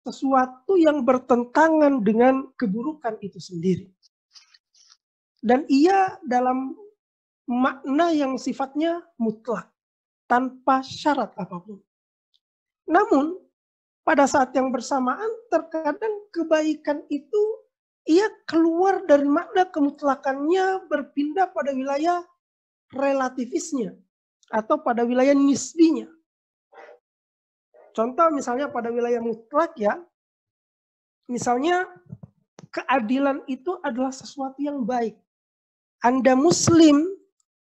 sesuatu yang bertentangan dengan keburukan itu sendiri. Dan ia dalam makna yang sifatnya mutlak, tanpa syarat apapun. Namun, pada saat yang bersamaan, terkadang kebaikan itu ia keluar dari makna kemutlakannya berpindah pada wilayah relativisnya atau pada wilayah nisbinya. Contoh misalnya pada wilayah mutlak ya, misalnya keadilan itu adalah sesuatu yang baik. Anda muslim,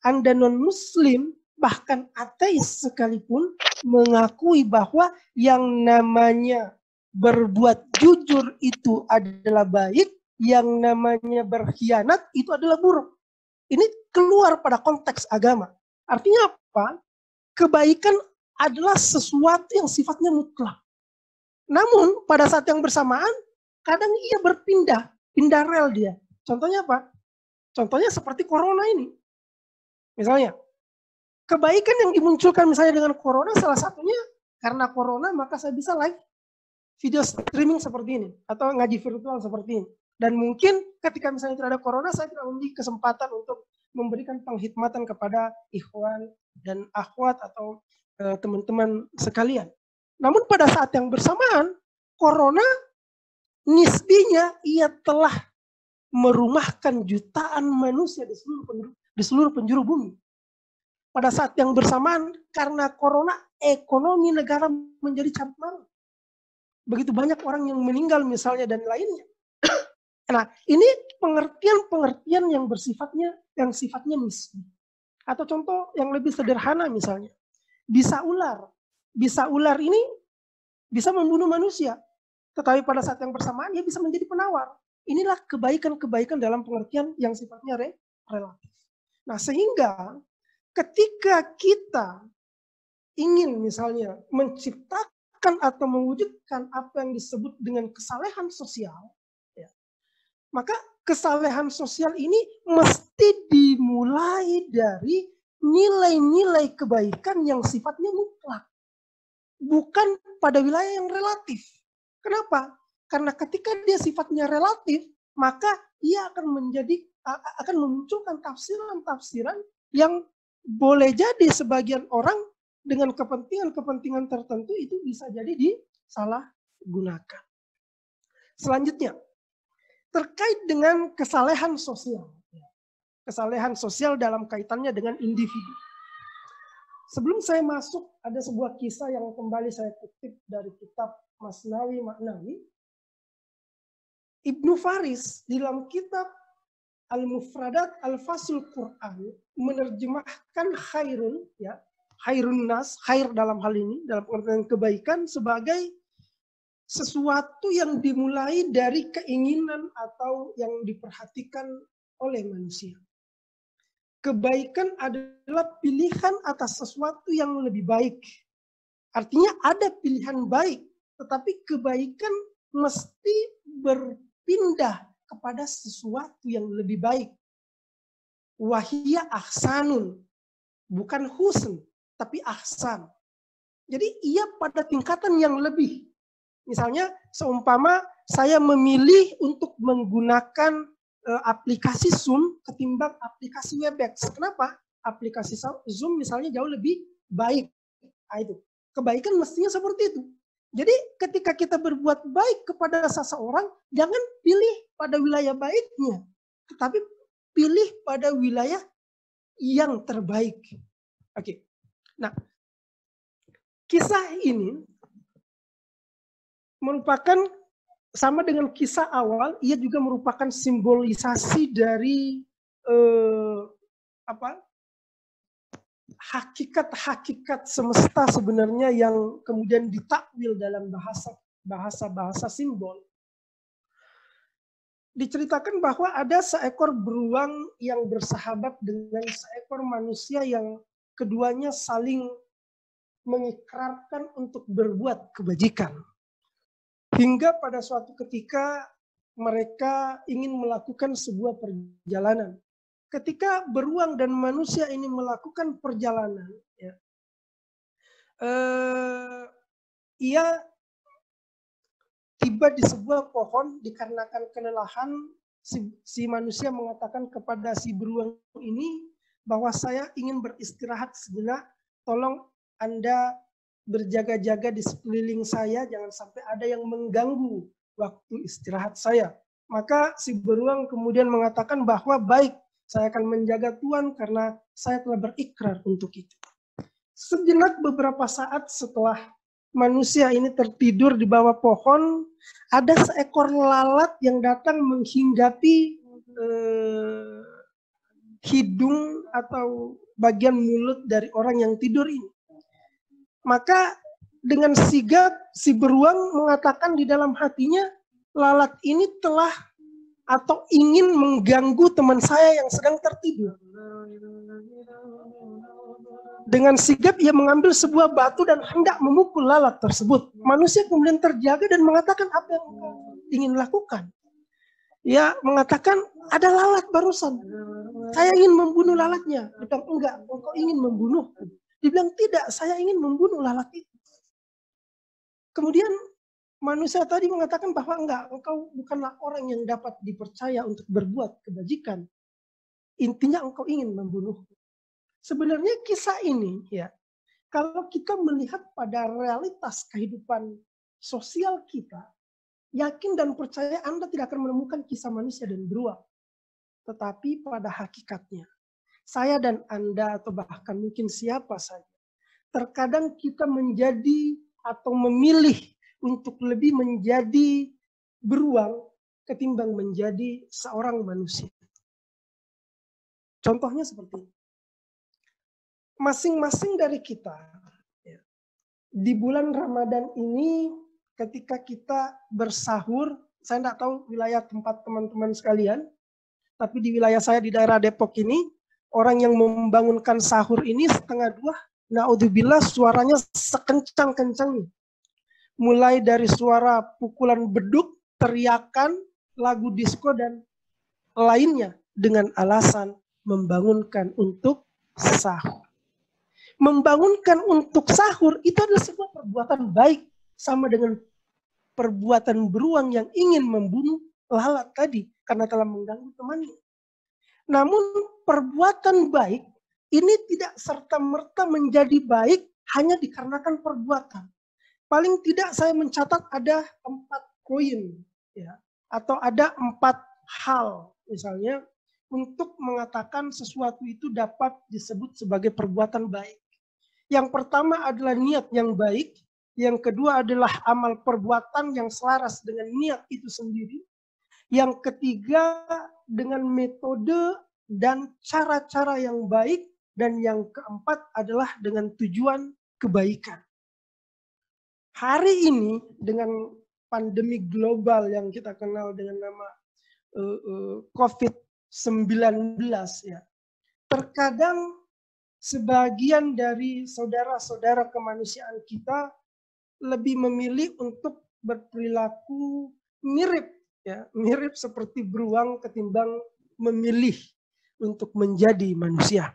Anda non-muslim, bahkan ateis sekalipun mengakui bahwa yang namanya berbuat jujur itu adalah baik, yang namanya berkhianat itu adalah buruk. Ini keluar pada konteks agama. Artinya apa? Kebaikan adalah sesuatu yang sifatnya mutlak. Namun pada saat yang bersamaan, kadang ia pindah rel dia. Contohnya apa? Contohnya seperti corona ini. Misalnya, kebaikan yang dimunculkan misalnya dengan corona, salah satunya karena corona maka saya bisa live video streaming seperti ini atau ngaji virtual seperti ini. Dan mungkin ketika misalnya tidak ada corona, saya tidak memiliki kesempatan untuk memberikan penghikmatan kepada ikhwan dan akhwat atau teman-teman sekalian. Namun pada saat yang bersamaan, corona nisbinya ia telah merumahkan jutaan manusia di seluruh penjuru bumi. Pada saat yang bersamaan, karena corona, ekonomi negara menjadi carut marut. Begitu banyak orang yang meninggal misalnya dan lainnya. Nah, ini pengertian-pengertian yang sifatnya nisbi. Atau contoh yang lebih sederhana misalnya, bisa ular. Bisa ular ini bisa membunuh manusia. Tetapi pada saat yang bersamaan dia bisa menjadi penawar. Inilah kebaikan-kebaikan dalam pengertian yang sifatnya relatif. Nah, sehingga ketika kita ingin misalnya menciptakan atau mewujudkan apa yang disebut dengan kesalehan sosial, ya, maka kesalehan sosial ini mesti dimulai dari nilai-nilai kebaikan yang sifatnya mutlak. Bukan pada wilayah yang relatif. Kenapa? Karena ketika dia sifatnya relatif, maka ia akan memunculkan tafsiran-tafsiran yang boleh jadi sebagian orang dengan kepentingan-kepentingan tertentu itu bisa jadi disalahgunakan. Selanjutnya, terkait dengan kesalehan sosial. Kesalehan sosial dalam kaitannya dengan individu. Sebelum saya masuk, ada sebuah kisah yang kembali saya kutip dari kitab Masnawi Maknawi. Ibnu Faris di dalam kitab Al-Mufradat Al-Fasul Quran menerjemahkan khairun, ya, khairun nas, khair dalam hal ini, dalam pengertian kebaikan sebagai sesuatu yang dimulai dari keinginan atau yang diperhatikan oleh manusia. Kebaikan adalah pilihan atas sesuatu yang lebih baik. Artinya ada pilihan baik, tetapi kebaikan mesti berpindah kepada sesuatu yang lebih baik. Wahia ahsanun, bukan husn, tapi ahsan. Jadi ia pada tingkatan yang lebih. Misalnya seumpama saya memilih untuk menggunakan aplikasi Zoom ketimbang aplikasi Webex. Kenapa? Aplikasi Zoom misalnya jauh lebih baik. Nah, itu. Kebaikan mestinya seperti itu. Jadi ketika kita berbuat baik kepada seseorang, jangan pilih pada wilayah baiknya, tetapi pilih pada wilayah yang terbaik. Oke. Nah, kisah ini merupakan sama dengan kisah awal, ia juga merupakan simbolisasi dari hakikat semesta sebenarnya yang kemudian ditakwil dalam bahasa simbol. Diceritakan bahwa ada seekor beruang yang bersahabat dengan seekor manusia yang keduanya saling mengikrarkan untuk berbuat kebajikan. Hingga pada suatu ketika mereka ingin melakukan sebuah perjalanan. Ketika beruang dan manusia ini melakukan perjalanan, ya, ia tiba di sebuah pohon dikarenakan kelelahan. Si manusia mengatakan kepada si beruang ini bahwa saya ingin beristirahat sejenak, tolong Anda berjaga-jaga di sekeliling saya, jangan sampai ada yang mengganggu waktu istirahat saya. Maka si beruang kemudian mengatakan bahwa baik, saya akan menjaga Tuhan karena saya telah berikrar untuk itu. Sejenak beberapa saat setelah manusia ini tertidur di bawah pohon, ada seekor lalat yang datang menghinggapi hidung atau bagian mulut dari orang yang tidur ini. Maka dengan sigap si beruang mengatakan di dalam hatinya, lalat ini telah atau ingin mengganggu teman saya yang sedang tertidur. Dengan sigap ia mengambil sebuah batu dan hendak memukul lalat tersebut. Manusia kemudian terjaga dan mengatakan, apa yang ingin lakukan? Ia mengatakan, ada lalat barusan. Saya ingin membunuh lalatnya. Dia bilang, enggak, engkau ingin membunuh. Dia bilang, tidak, saya ingin membunuh lalat itu. Kemudian manusia tadi mengatakan bahwa enggak, engkau bukanlah orang yang dapat dipercaya untuk berbuat kebajikan. Intinya engkau ingin membunuh. Sebenarnya kisah ini ya, kalau kita melihat pada realitas kehidupan sosial kita, yakin dan percaya Anda tidak akan menemukan kisah manusia dan beruang. Tetapi pada hakikatnya, saya dan Anda atau bahkan mungkin siapa saja, terkadang kita menjadi atau memilih untuk lebih menjadi beruang ketimbang menjadi seorang manusia. Contohnya seperti ini. Masing-masing dari kita di bulan Ramadan ini ketika kita bersahur, saya tidak tahu wilayah tempat teman-teman sekalian, tapi di wilayah saya di daerah Depok ini, orang yang membangunkan sahur ini 1:30, naudzubillah suaranya sekencang-kencangnya. Mulai dari suara pukulan beduk, teriakan, lagu disko, dan lainnya dengan alasan membangunkan untuk sahur. Membangunkan untuk sahur itu adalah sebuah perbuatan baik, sama dengan perbuatan beruang yang ingin membunuh lalat tadi karena telah mengganggu temannya. Namun perbuatan baik ini tidak serta-merta menjadi baik hanya dikarenakan perbuatan. Paling tidak saya mencatat ada 4 poin ya, atau ada 4 hal misalnya untuk mengatakan sesuatu itu dapat disebut sebagai perbuatan baik. Yang pertama adalah niat yang baik, yang kedua adalah amal perbuatan yang selaras dengan niat itu sendiri, yang ketiga dengan metode dan cara-cara yang baik, dan yang keempat adalah dengan tujuan kebaikan. Hari ini dengan pandemi global yang kita kenal dengan nama COVID-19 ya, terkadang sebagian dari saudara-saudara kemanusiaan kita lebih memilih untuk berperilaku mirip ya, mirip seperti beruang ketimbang memilih untuk menjadi manusia.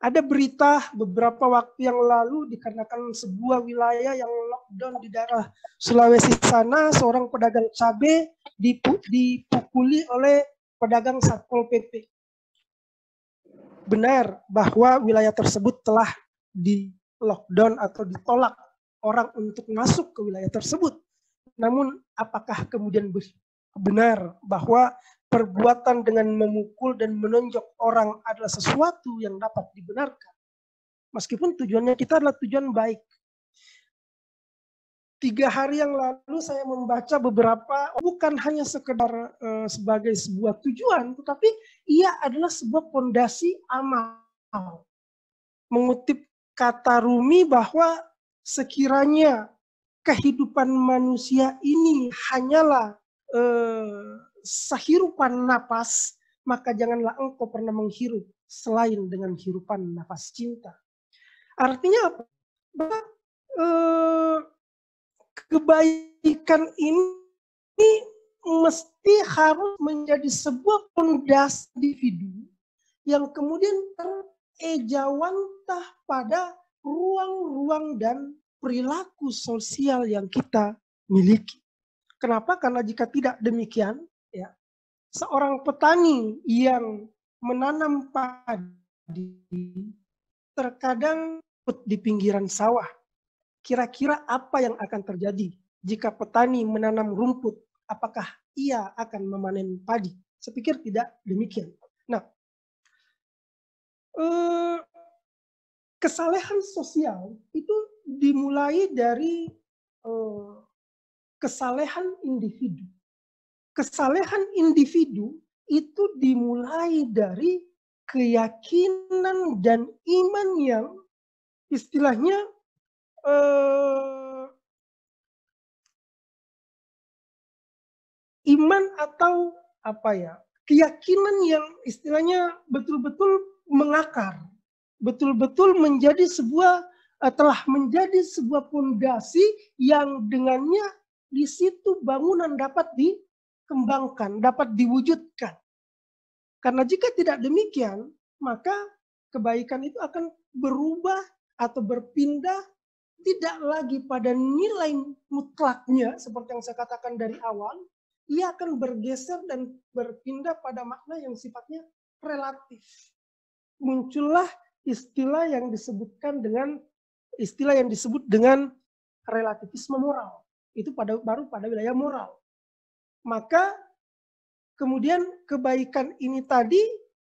Ada berita beberapa waktu yang lalu dikarenakan sebuah wilayah yang lockdown di daerah Sulawesi sana, seorang pedagang cabai dipukuli oleh pedagang Satpol PP. Benar bahwa wilayah tersebut telah di lockdown atau ditolak orang untuk masuk ke wilayah tersebut. Namun apakah kemudian benar bahwa perbuatan dengan memukul dan menonjok orang adalah sesuatu yang dapat dibenarkan? Meskipun tujuannya kita adalah tujuan baik. 3 hari yang lalu saya membaca beberapa, bukan hanya sekedar sebagai sebuah tujuan, tetapi ia adalah sebuah fondasi amal. Mengutip kata Rumi bahwa sekiranya kehidupan manusia ini hanyalah sehirupan napas, maka janganlah engkau pernah menghirup selain dengan hirupan nafas cinta. Artinya apa? Kebaikan ini mesti harus menjadi sebuah fondasi individu yang kemudian terejawantah pada ruang-ruang dan perilaku sosial yang kita miliki. Kenapa? Karena jika tidak demikian, ya, seorang petani yang menanam padi terkadang di pinggiran sawah. Kira-kira apa yang akan terjadi jika petani menanam rumput? Apakah ia akan memanen padi? Saya pikir tidak demikian. Nah, kesalehan sosial itu dimulai dari kesalehan individu. Kesalehan individu itu dimulai dari keyakinan dan iman yang istilahnya iman atau apa ya, keyakinan yang istilahnya betul-betul mengakar, betul-betul menjadi sebuah telah menjadi sebuah fondasi yang dengannya di situ bangunan dapat dikembangkan, dapat diwujudkan. Karena jika tidak demikian, maka kebaikan itu akan berubah atau berpindah tidak lagi pada nilai mutlaknya seperti yang saya katakan dari awal, ia akan bergeser dan berpindah pada makna yang sifatnya relatif. Muncullah istilah yang disebut dengan relativisme moral. Itu baru pada wilayah moral. Maka kemudian kebaikan ini tadi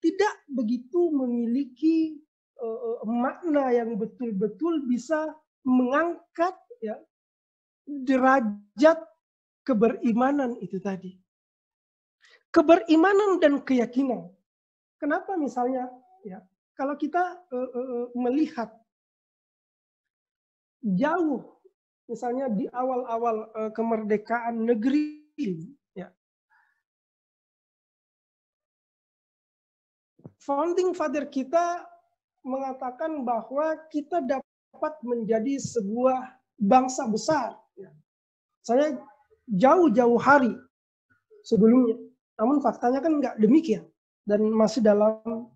tidak begitu memiliki makna yang betul-betul bisa mengangkat ya derajat keberimanan itu tadi. Keberimanan dan keyakinan. Kenapa misalnya ya kalau kita melihat jauh misalnya di awal-awal kemerdekaan negeri ini ya. Founding father kita mengatakan bahwa kita dapat menjadi sebuah bangsa besar. Saya jauh-jauh hari sebelumnya. Namun faktanya kan nggak demikian. Dan masih dalam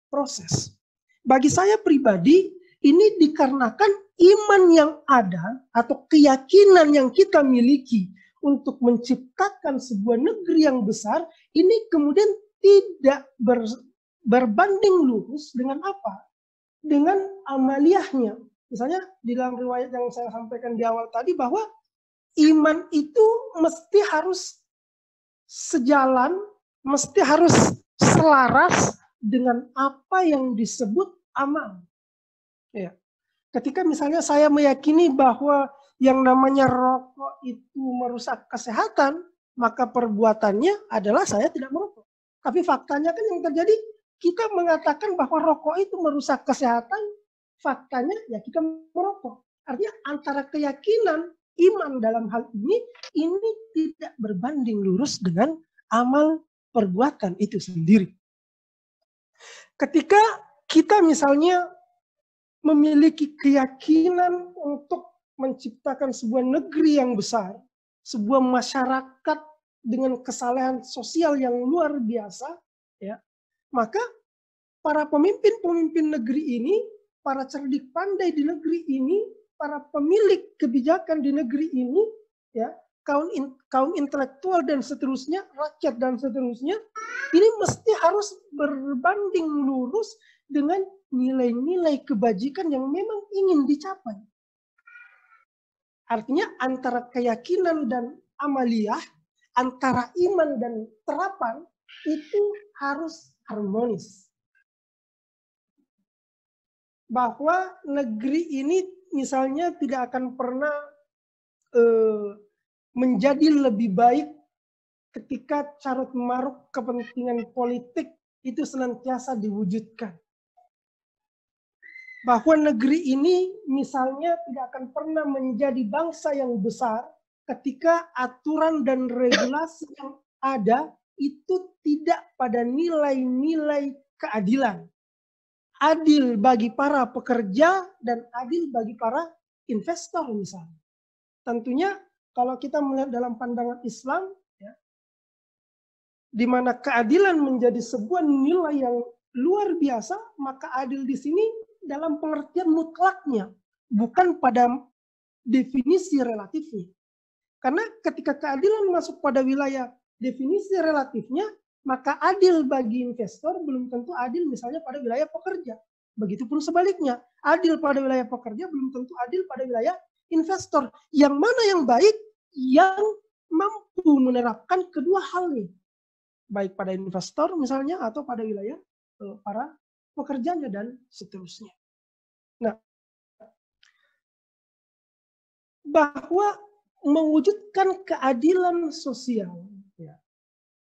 proses. Bagi saya pribadi, ini dikarenakan iman yang ada atau keyakinan yang kita miliki untuk menciptakan sebuah negeri yang besar, ini kemudian tidak berbanding lurus dengan apa? Dengan amaliyahnya. Misalnya di dalam riwayat yang saya sampaikan di awal tadi bahwa iman itu mesti harus sejalan, mesti harus selaras dengan apa yang disebut amal. Ya. Ketika misalnya saya meyakini bahwa yang namanya rokok itu merusak kesehatan, maka perbuatannya adalah saya tidak merokok. Tapi faktanya kan yang terjadi, kita mengatakan bahwa rokok itu merusak kesehatan, faktanya ya kita merokok. Artinya antara keyakinan, iman dalam hal ini tidak berbanding lurus dengan amal perbuatan itu sendiri. Ketika kita misalnya memiliki keyakinan untuk menciptakan sebuah negeri yang besar, sebuah masyarakat dengan kesalahan sosial yang luar biasa, ya, maka para pemimpin-pemimpin negeri ini, para cerdik pandai di negeri ini, para pemilik kebijakan di negeri ini, ya, kaum intelektual dan seterusnya, rakyat dan seterusnya, ini mesti harus berbanding lurus dengan nilai-nilai kebajikan yang memang ingin dicapai. Artinya antara keyakinan dan amaliyah, antara iman dan terapan itu harus harmonis. Bahwa negeri ini misalnya tidak akan pernah menjadi lebih baik ketika carut marut kepentingan politik itu senantiasa diwujudkan. Bahwa negeri ini misalnya tidak akan pernah menjadi bangsa yang besar ketika aturan dan regulasi yang ada itu tidak pada nilai-nilai keadilan. Adil bagi para pekerja dan adil bagi para investor misalnya. Tentunya kalau kita melihat dalam pandangan Islam, ya, di mana keadilan menjadi sebuah nilai yang luar biasa, maka adil di sini dalam pengertian mutlaknya, bukan pada definisi relatifnya. Karena ketika keadilan masuk pada wilayah definisi relatifnya, maka adil bagi investor belum tentu adil misalnya pada wilayah pekerja. Begitupun sebaliknya, adil pada wilayah pekerja belum tentu adil pada wilayah investor. Yang mana yang baik? Yang mampu menerapkan kedua hal ini. Baik pada investor misalnya atau pada wilayah para pekerjanya dan seterusnya. Nah, bahwa mewujudkan keadilan sosial, ya.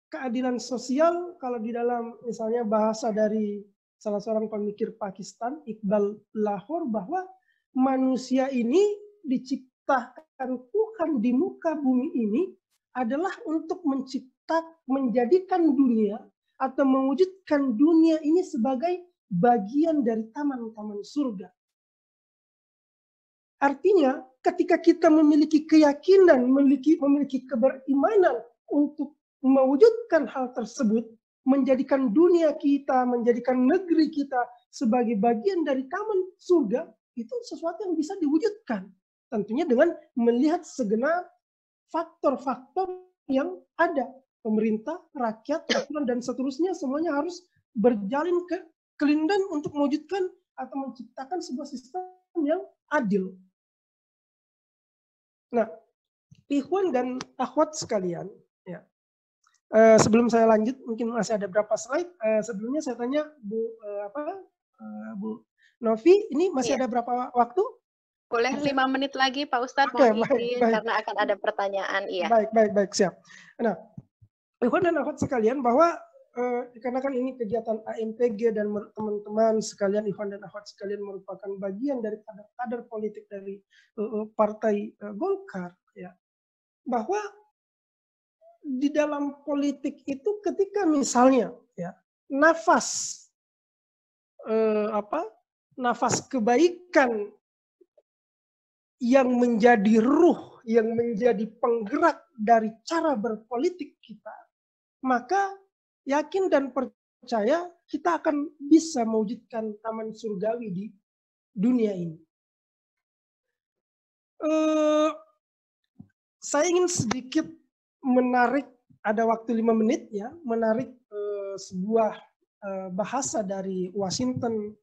Keadilan sosial kalau di dalam misalnya bahasa dari salah seorang pemikir Pakistan, Iqbal Lahore, bahwa manusia ini diciptakan Tuhan di muka bumi ini adalah untuk menjadikan dunia atau mewujudkan dunia ini sebagai bagian dari taman-taman surga. Artinya, ketika kita memiliki keyakinan, memiliki keberimanan untuk mewujudkan hal tersebut, menjadikan dunia kita, menjadikan negeri kita sebagai bagian dari taman surga, itu sesuatu yang bisa diwujudkan. Tentunya dengan melihat segenap faktor-faktor yang ada. Pemerintah, rakyat, aturan, dan seterusnya semuanya harus berjalin ke kelindan untuk mewujudkan atau menciptakan sebuah sistem yang adil. Nah, ikhwan dan akhwat sekalian, ya. Sebelum saya lanjut, mungkin masih ada berapa slide. Sebelumnya saya tanya Bu Novi, ini masih ada berapa waktu? Boleh 5 menit lagi Pak Ustadz, mohon izin karena akan ada pertanyaan. Iya. Baik, siap. Nah, ikhwan dan akhwat sekalian, bahwa karena kan ini kegiatan AMPG dan teman-teman sekalian, ikhwan dan akhwat sekalian merupakan bagian dari kader politik dari Partai Golkar, ya. Bahwa di dalam politik itu ketika misalnya, ya, nafas kebaikan yang menjadi ruh, yang menjadi penggerak dari cara berpolitik kita, maka yakin dan percaya kita akan bisa mewujudkan taman surgawi di dunia ini. Saya ingin sedikit menarik, ada waktu 5 menit ya, menarik sebuah bahasa dari Washington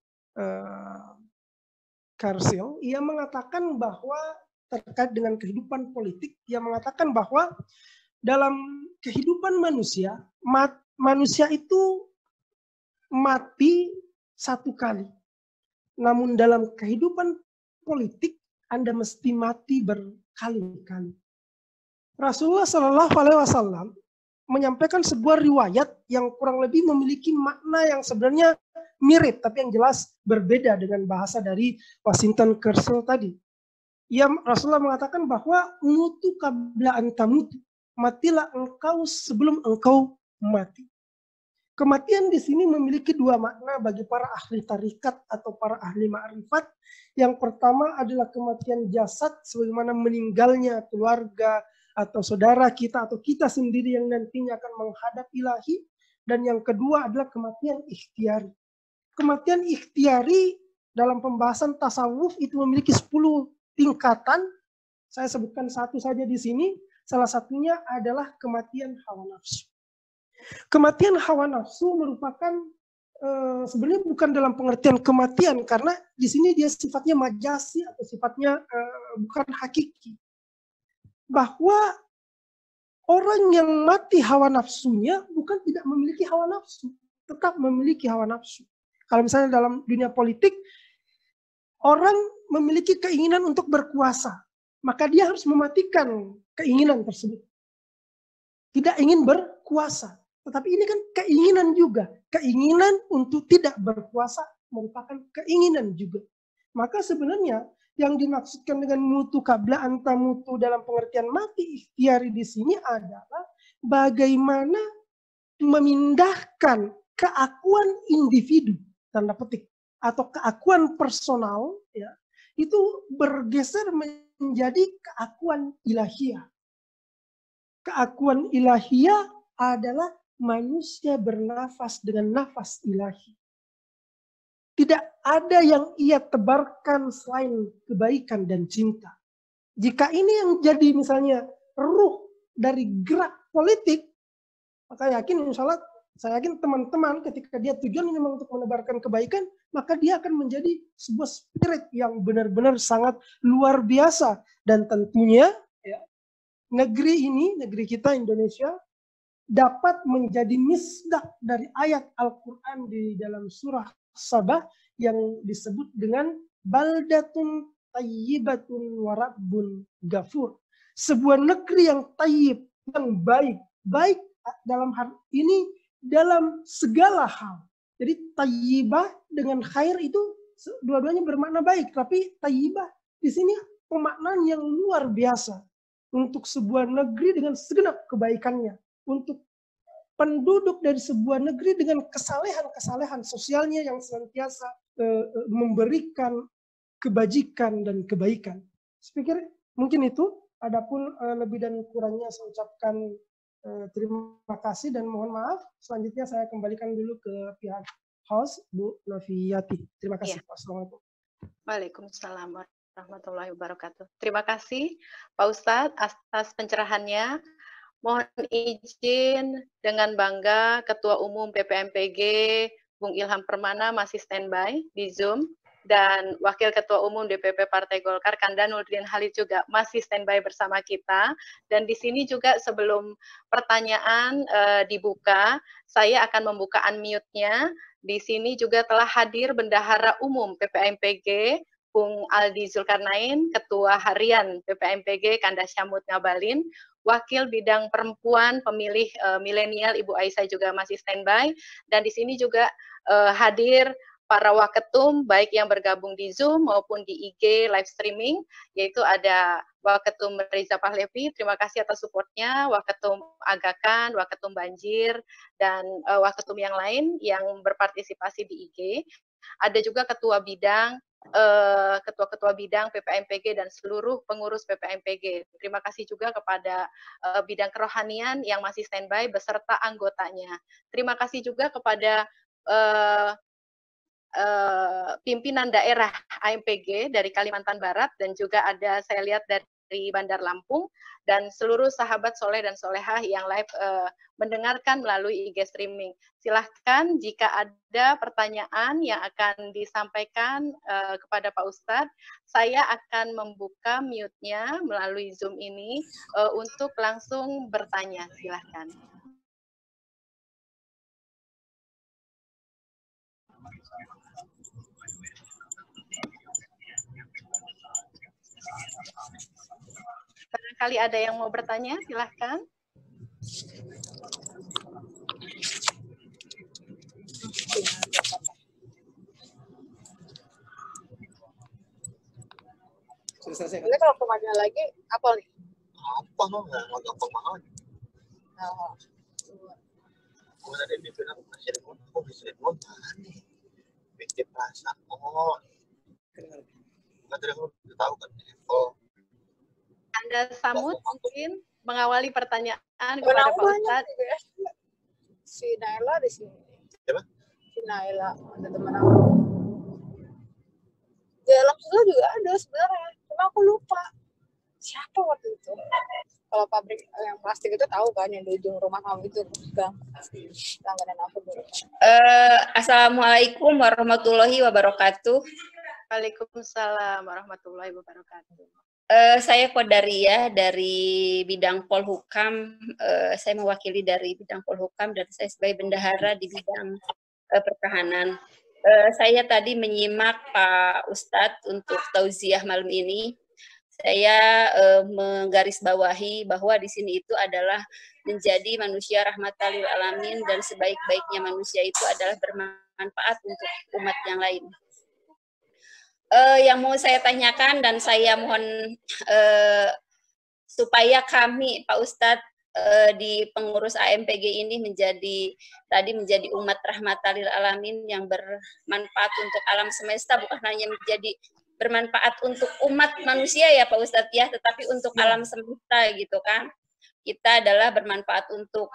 Churchill. Ia mengatakan bahwa terkait dengan kehidupan politik, ia mengatakan bahwa dalam kehidupan manusia, manusia itu mati 1 kali. Namun dalam kehidupan politik, Anda mesti mati berkali-kali. Rasulullah Shallallahu Alaihi Wasallam menyampaikan sebuah riwayat yang kurang lebih memiliki makna yang sebenarnya mirip, tapi yang jelas berbeda dengan bahasa dari Washington Churchill tadi. Rasulullah mengatakan bahwa mutu qabla an tamutu, matilah engkau sebelum engkau mati. Kematian di sini memiliki 2 makna bagi para ahli tarikat atau para ahli ma'rifat. Yang pertama adalah kematian jasad, sebagaimana meninggalnya keluarga atau saudara kita atau kita sendiri yang nantinya akan menghadap ilahi. Dan yang kedua adalah kematian ikhtiari. Kematian ikhtiari dalam pembahasan tasawuf itu memiliki 10 tingkatan. Saya sebutkan 1 saja di sini. Salah satunya adalah kematian hawa nafsu. Kematian hawa nafsu merupakan sebenarnya bukan dalam pengertian kematian, karena di sini dia sifatnya majasi atau sifatnya bukan hakiki. Bahwa orang yang mati hawa nafsunya bukan tidak memiliki hawa nafsu, tetap memiliki hawa nafsu. Kalau misalnya dalam dunia politik, orang memiliki keinginan untuk berkuasa, maka dia harus mematikan keinginan tersebut. Tidak ingin berkuasa. Tetapi ini kan keinginan juga. Keinginan untuk tidak berkuasa merupakan keinginan juga. Maka sebenarnya yang dimaksudkan dengan mutu qabla an tamutu dalam pengertian mati ikhtiari di sini adalah bagaimana memindahkan keakuan individu, tanda petik, atau keakuan personal, ya, itu bergeser menjadi keakuan ilahiyah. Keakuan ilahiyah adalah manusia bernafas dengan nafas ilahi. Tidak ada yang ia tebarkan selain kebaikan dan cinta. Jika ini yang jadi misalnya ruh dari gerak politik, maka yakin insya Allah, saya yakin teman-teman ketika dia tujuannya memang untuk menebarkan kebaikan, maka dia akan menjadi sebuah spirit yang benar-benar sangat luar biasa. Dan tentunya ya, negeri ini, negeri kita Indonesia, dapat menjadi misdak dari ayat Al-Quran di dalam surah Sabah yang disebut dengan baldatun tayyibatun warabbun ghafur. Sebuah negeri yang tayyib, yang baik. Baik dalam hal ini dalam segala hal. Jadi tayyibah dengan khair itu dua-duanya bermakna baik. Tapi tayyibah di sini pemaknaan yang luar biasa. Untuk sebuah negeri dengan segenap kebaikannya. Untuk penduduk dari sebuah negeri dengan kesalehan-kesalehan sosialnya yang senantiasa memberikan kebajikan dan kebaikan. Saya pikir mungkin itu. Adapun lebih dan kurangnya saya ucapkan terima kasih dan mohon maaf. Selanjutnya saya kembalikan dulu ke pihak host, Bu Noviyati. Terima kasih. Assalamualaikum. Waalaikumsalam warahmatullahi wabarakatuh. Terima kasih Pak Ustadz atas pencerahannya. Mohon izin dengan bangga Ketua Umum PPMPG Bung Ilham Permana masih standby di Zoom, dan Wakil Ketua Umum DPP Partai Golkar Kanda Nurdin Halid juga masih standby bersama kita. Dan di sini juga sebelum pertanyaan dibuka, saya akan membuka unmute-nya. Di sini juga telah hadir Bendahara Umum PPMPG Bung Aldi Zulkarnain, Ketua Harian PPMPG Kanda Syamut Ngabalin, Wakil Bidang Perempuan Pemilih Milenial Ibu Aisyah juga masih standby, dan di sini juga hadir para waketum baik yang bergabung di Zoom maupun di IG live streaming, yaitu ada Waketum Riza Pahlevi, terima kasih atas supportnya, Waketum Agakan, Waketum Banjir, dan Waketum yang lain yang berpartisipasi di IG. Ada juga ketua bidang, ketua-ketua bidang PPMPG dan seluruh pengurus PPMPG. Terima kasih juga kepada bidang kerohanian yang masih standby beserta anggotanya. Terima kasih juga kepada pimpinan daerah AMPG dari Kalimantan Barat, dan juga ada saya lihat dari Bandar Lampung, dan seluruh sahabat soleh dan solehah yang live mendengarkan melalui IG streaming. Silahkan jika ada pertanyaan yang akan disampaikan kepada Pak Ustadz, saya akan membuka mute-nya melalui Zoom ini untuk langsung bertanya. Silahkan. Barangkali ada yang mau bertanya, silahkan. Sudah selesai kan? Ini kalau kemana lagi, apa nih? Apa lo nggak gampang mahal? Nah, Gue tadi bilang masih ada mau, kok bisa ada mau nih? Bikin rasa, oh, nggak tadi aku udah tahu kan? Oh, Anda Samud mungkin mengawali pertanyaan kepada Pak Ustadz. Si Naila di sini. Siapa? Si Naila, ada teman aku. Di alam sudah juga ada sebenarnya, cuma aku lupa siapa waktu itu. Kalau pabrik yang plastik itu tahu kan, yang di ujung rumah kamu itu, Bang. Langganan aku dulu. Assalamualaikum warahmatullahi wabarakatuh. Waalaikumsalam warahmatullahi wabarakatuh. Saya Qadariyah dari bidang Polhukam. Saya mewakili dari bidang Polhukam dan saya sebagai bendahara di bidang pertahanan. Saya tadi menyimak Pak Ustadz untuk tauziah malam ini. Saya menggarisbawahi bahwa di sini itu adalah menjadi manusia rahmatan lil alamin, dan sebaik-baiknya manusia itu adalah bermanfaat untuk umat yang lain. Yang mau saya tanyakan dan saya mohon supaya kami Pak Ustadz di pengurus AMPG ini menjadi umat rahmatan lil alamin yang bermanfaat untuk alam semesta, bukan hanya menjadi bermanfaat untuk umat manusia ya Pak Ustadz ya, tetapi untuk alam semesta gitu kan. Kita adalah bermanfaat untuk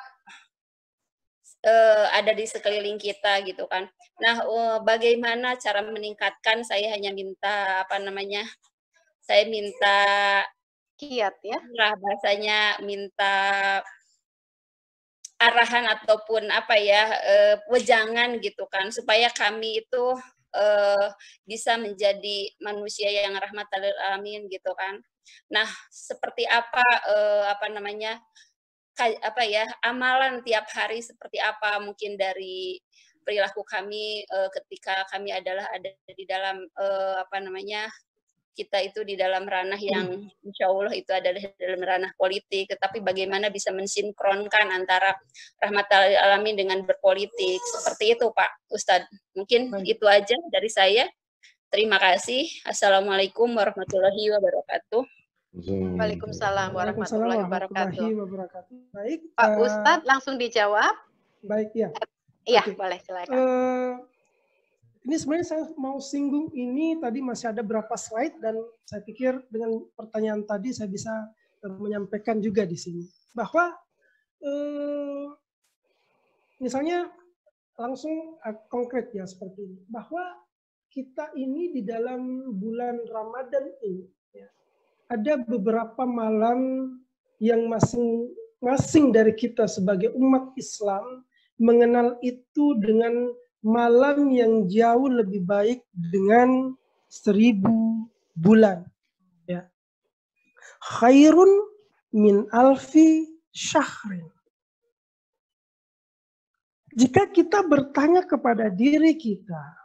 ada di sekeliling kita gitu kan. Nah, bagaimana cara meningkatkan? Saya hanya minta saya minta Kiat ya. Bahasanya minta arahan ataupun wejangan gitu kan, supaya kami itu bisa menjadi manusia yang rahmatan lil alamin gitu kan. Nah, seperti amalan tiap hari seperti apa mungkin dari perilaku kami ketika kami ada di dalam kita itu di dalam ranah yang insya Allah itu adalah dalam ranah politik, tetapi bagaimana bisa mensinkronkan antara rahmatan lil alamin dengan berpolitik, seperti itu Pak Ustadz. Mungkin itu aja dari saya. Terima kasih. Assalamualaikum warahmatullahi wabarakatuh. Waalaikumsalam warahmatullahi wabarakatuh. Baik, Pak Ustadz langsung dijawab. Baik ya. Iya, boleh silakan. Ini sebenarnya saya mau singgung ini, tadi masih ada beberapa slide dan saya pikir dengan pertanyaan tadi saya bisa menyampaikan juga di sini. Bahwa misalnya langsung konkret ya seperti ini. Bahwa kita ini di dalam bulan Ramadan ini ya, ada beberapa malam yang masing-masing dari kita sebagai umat Islam mengenal itu dengan malam yang jauh lebih baik dengan 1000 bulan. Ya. Khairun min alfi syahrin. Jika kita bertanya kepada diri kita,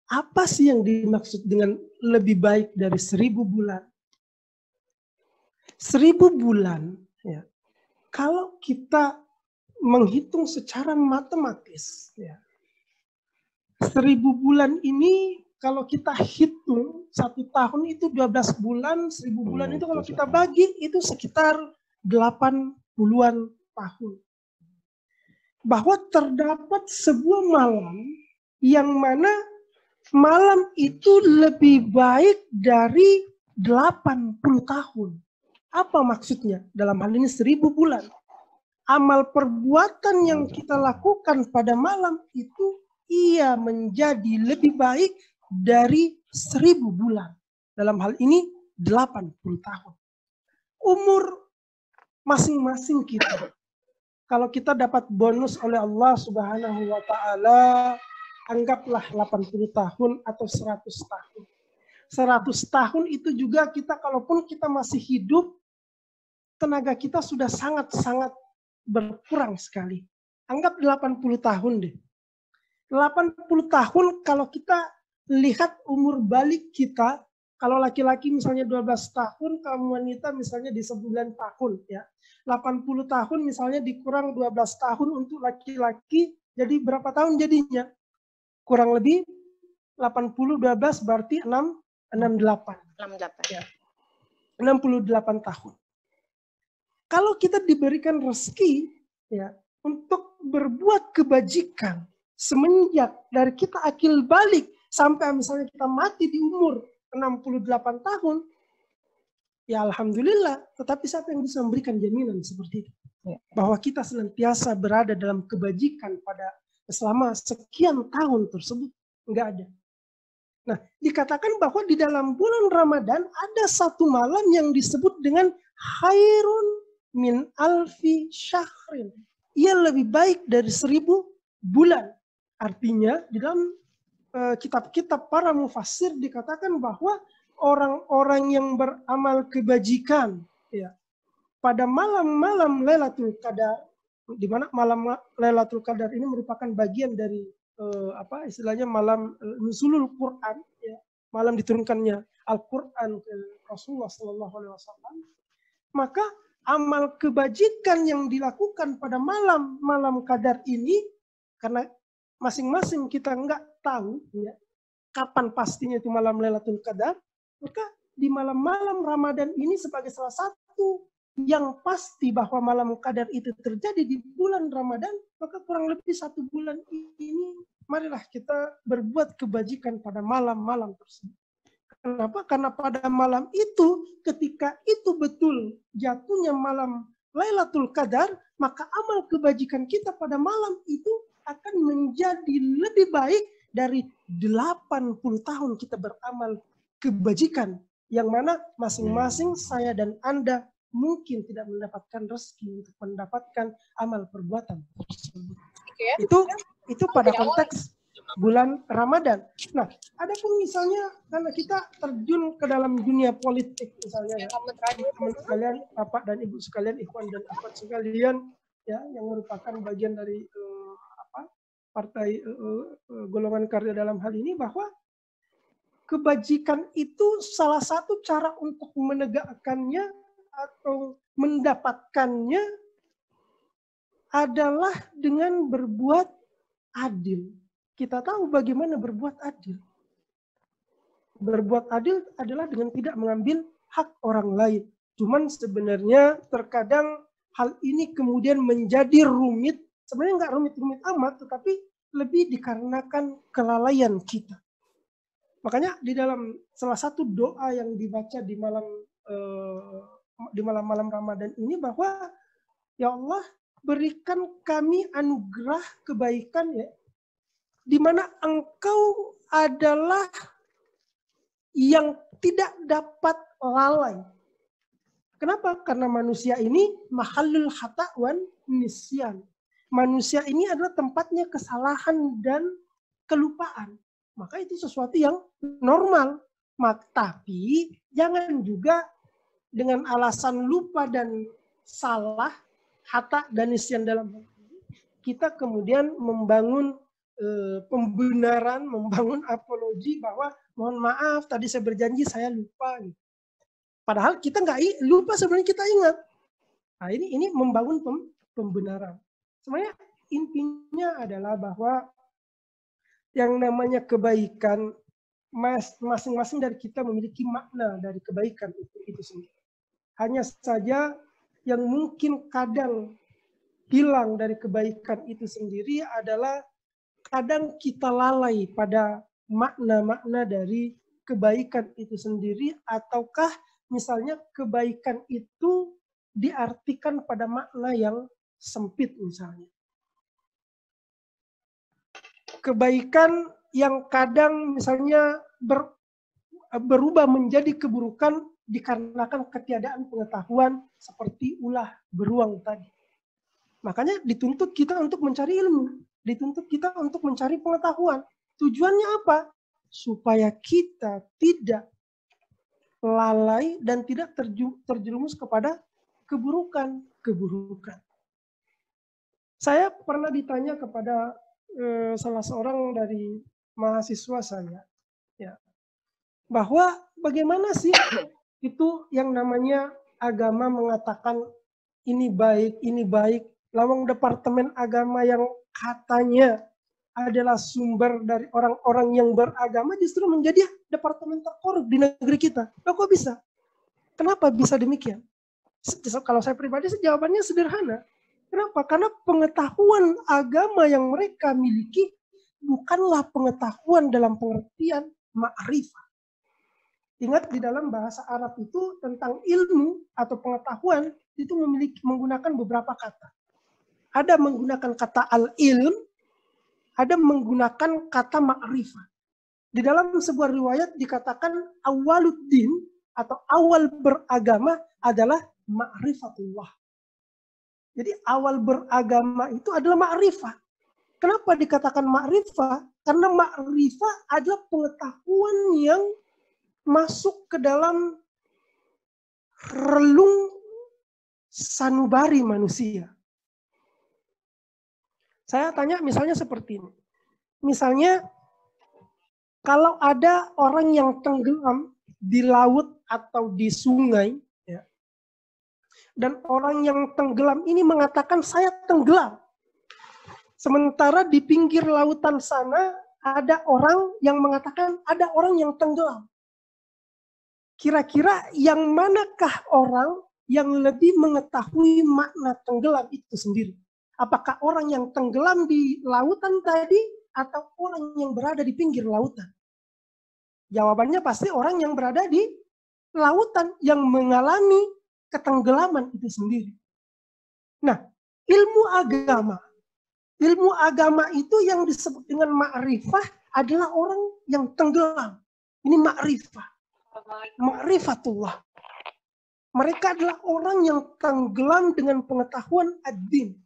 apa sih yang dimaksud dengan lebih baik dari 1000 bulan? 1000 bulan, ya, kalau kita menghitung secara matematis, ya, 1000 bulan ini kalau kita hitung 1 tahun itu 12 bulan, 1000 bulan itu kalau kita bagi itu sekitar 80-an tahun. Bahwa terdapat sebuah malam yang mana malam itu lebih baik dari 80 tahun. Apa maksudnya? Dalam hal ini 1000 bulan. Amal perbuatan yang kita lakukan pada malam itu ia menjadi lebih baik dari 1000 bulan. Dalam hal ini 80 tahun. Umur masing-masing kita. Kalau kita dapat bonus oleh Allah Subhanahu wa taala, anggaplah 80 tahun atau 100 tahun. 100 tahun itu juga kita kalaupun kita masih hidup, tenaga kita sudah sangat-sangat berkurang sekali. Anggap 80 tahun deh. 80 tahun kalau kita lihat umur balik kita, kalau laki-laki misalnya 12 tahun, kaum wanita misalnya di 9 tahun ya. 80 tahun misalnya dikurang 12 tahun untuk laki-laki, jadi berapa tahun jadinya? Kurang lebih 80 12 berarti 68. 68. Ya. 68 tahun. Kalau kita diberikan rezeki ya untuk berbuat kebajikan semenjak dari kita akil balik sampai misalnya kita mati di umur 68 tahun, ya alhamdulillah. Tetapi siapa yang bisa memberikan jaminan seperti itu? Bahwa kita senantiasa berada dalam kebajikan pada selama sekian tahun tersebut. Enggak ada. Nah, dikatakan bahwa di dalam bulan Ramadan ada satu malam yang disebut dengan khairun min alfi syahrin. Ia lebih baik dari 1000 bulan. Artinya di dalam kitab-kitab para mufassir dikatakan bahwa orang-orang yang beramal kebajikan ya, pada malam-malam Lailatul Qadar, di mana malam Lailatul Qadar ini merupakan bagian dari istilahnya malam nuzulul Quran ya, malam diturunkannya Al-Quran ke Rasulullah SAW, maka amal kebajikan yang dilakukan pada malam Qadar ini, karena masing-masing kita nggak tahu ya, kapan pastinya itu malam Lailatul Qadar, maka di malam-malam Ramadan ini sebagai salah satu yang pasti bahwa malam Qadar itu terjadi di bulan Ramadan, maka kurang lebih 1 bulan ini marilah kita berbuat kebajikan pada malam-malam tersebut. Kenapa? Karena pada malam itu, ketika itu betul jatuhnya malam Lailatul Qadar, maka amal kebajikan kita pada malam itu akan menjadi lebih baik dari 80 tahun kita beramal kebajikan, yang mana masing-masing saya dan Anda mungkin tidak mendapatkan rezeki untuk mendapatkan amal perbuatan tersebut. Itu pada konteks bulan Ramadan. Nah, ada pun misalnya karena kita terjun ke dalam dunia politik misalnya ya, teman sekalian, Bapak dan Ibu sekalian, ikhwan dan akhwat sekalian ya, yang merupakan bagian dari partai golongan karya dalam hal ini, bahwa kebajikan itu salah satu cara untuk menegakkannya atau mendapatkannya adalah dengan berbuat adil. Kita tahu bagaimana berbuat adil. Berbuat adil adalah dengan tidak mengambil hak orang lain. Cuman sebenarnya terkadang hal ini kemudian menjadi rumit. Sebenarnya nggak rumit-rumit amat, tetapi lebih dikarenakan kelalaian kita. Makanya di dalam salah satu doa yang dibaca di malam-malam Ramadan ini, bahwa ya Allah, berikan kami anugerah kebaikan ya, di mana Engkau adalah yang tidak dapat lalai. Kenapa? Karena manusia ini mahallul khata' wan nisyan. Manusia ini adalah tempatnya kesalahan dan kelupaan. Maka itu sesuatu yang normal. Tapi jangan juga dengan alasan lupa dan salah, khata' dan nisyan dalam hal ini, kita kemudian membangun pembenaran, membangun apologi bahwa mohon maaf tadi saya berjanji saya lupa. Padahal kita nggak lupa, sebenarnya kita ingat. Nah ini membangun pembenaran. Sebenarnya intinya adalah bahwa yang namanya kebaikan, masing-masing dari kita memiliki makna dari kebaikan itu sendiri. Hanya saja yang mungkin kadang hilang dari kebaikan itu sendiri adalah kadang kita lalai pada makna-makna dari kebaikan itu sendiri, ataukah misalnya kebaikan itu diartikan pada makna yang sempit misalnya. Kebaikan yang kadang misalnya berubah menjadi keburukan dikarenakan ketiadaan pengetahuan seperti ulah beruang tadi. Makanya dituntut kita untuk mencari ilmu, dituntut kita untuk mencari pengetahuan. Tujuannya apa? Supaya kita tidak lalai dan tidak terjerumus kepada keburukan. Saya pernah ditanya kepada salah seorang dari mahasiswa saya, ya, bahwa bagaimana sih itu yang namanya agama mengatakan ini baik, lawang departemen agama yang katanya adalah sumber dari orang-orang yang beragama justru menjadi departemen terkorup di negeri kita. Loh, kok bisa? Kenapa bisa demikian? Kalau saya pribadi jawabannya sederhana. Kenapa? Karena pengetahuan agama yang mereka miliki bukanlah pengetahuan dalam pengertian ma'rifah. Ingat di dalam bahasa Arab itu tentang ilmu atau pengetahuan itu menggunakan beberapa kata. Ada menggunakan kata al-ilm, ada menggunakan kata ma'rifah. Di dalam sebuah riwayat dikatakan awaluddin atau awal beragama adalah ma'rifatullah. Jadi awal beragama itu adalah ma'rifah. Kenapa dikatakan ma'rifah? Karena ma'rifah adalah pengetahuan yang masuk ke dalam relung sanubari manusia. Saya tanya misalnya seperti ini. Misalnya kalau ada orang yang tenggelam di laut atau di sungai, ya, dan orang yang tenggelam ini mengatakan saya tenggelam. Sementara di pinggir lautan sana ada orang yang mengatakan ada orang yang tenggelam. Kira-kira yang manakah orang yang lebih mengetahui makna tenggelam itu sendiri? Apakah orang yang tenggelam di lautan tadi atau orang yang berada di pinggir lautan? Jawabannya pasti orang yang berada di lautan yang mengalami ketenggelaman itu sendiri. Nah, ilmu agama itu yang disebut dengan ma'rifah adalah orang yang tenggelam. Ini ma'rifah. Ma'rifatullah. Mereka adalah orang yang tenggelam dengan pengetahuan ad-din.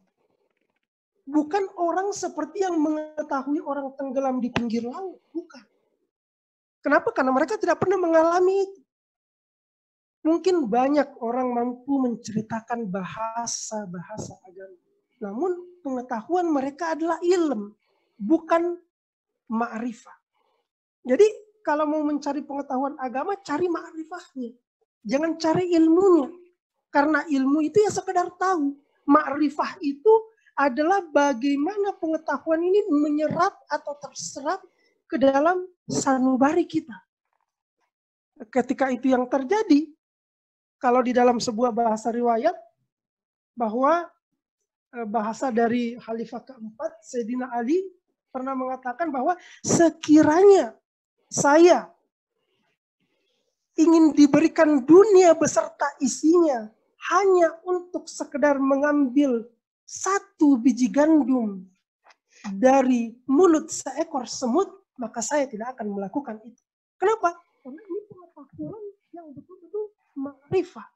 Bukan orang seperti yang mengetahui orang tenggelam di pinggir laut. Bukan. Kenapa? Karena mereka tidak pernah mengalami itu. Mungkin banyak orang mampu menceritakan bahasa-bahasa agama. Namun pengetahuan mereka adalah ilm, bukan ma'rifah. Jadi kalau mau mencari pengetahuan agama, cari ma'rifahnya. Jangan cari ilmunya. Karena ilmu itu ya sekedar tahu. Ma'rifah itu adalah bagaimana pengetahuan ini menyerap atau terserap ke dalam sanubari kita. Ketika itu yang terjadi, kalau di dalam sebuah bahasa riwayat, bahwa bahasa dari Khalifah keempat, Sayyidina Ali, pernah mengatakan bahwa sekiranya saya ingin diberikan dunia beserta isinya hanya untuk sekedar mengambil satu biji gandum dari mulut seekor semut, maka saya tidak akan melakukan itu. Kenapa? Karena ini tafakuran yang betul-betul makrifah.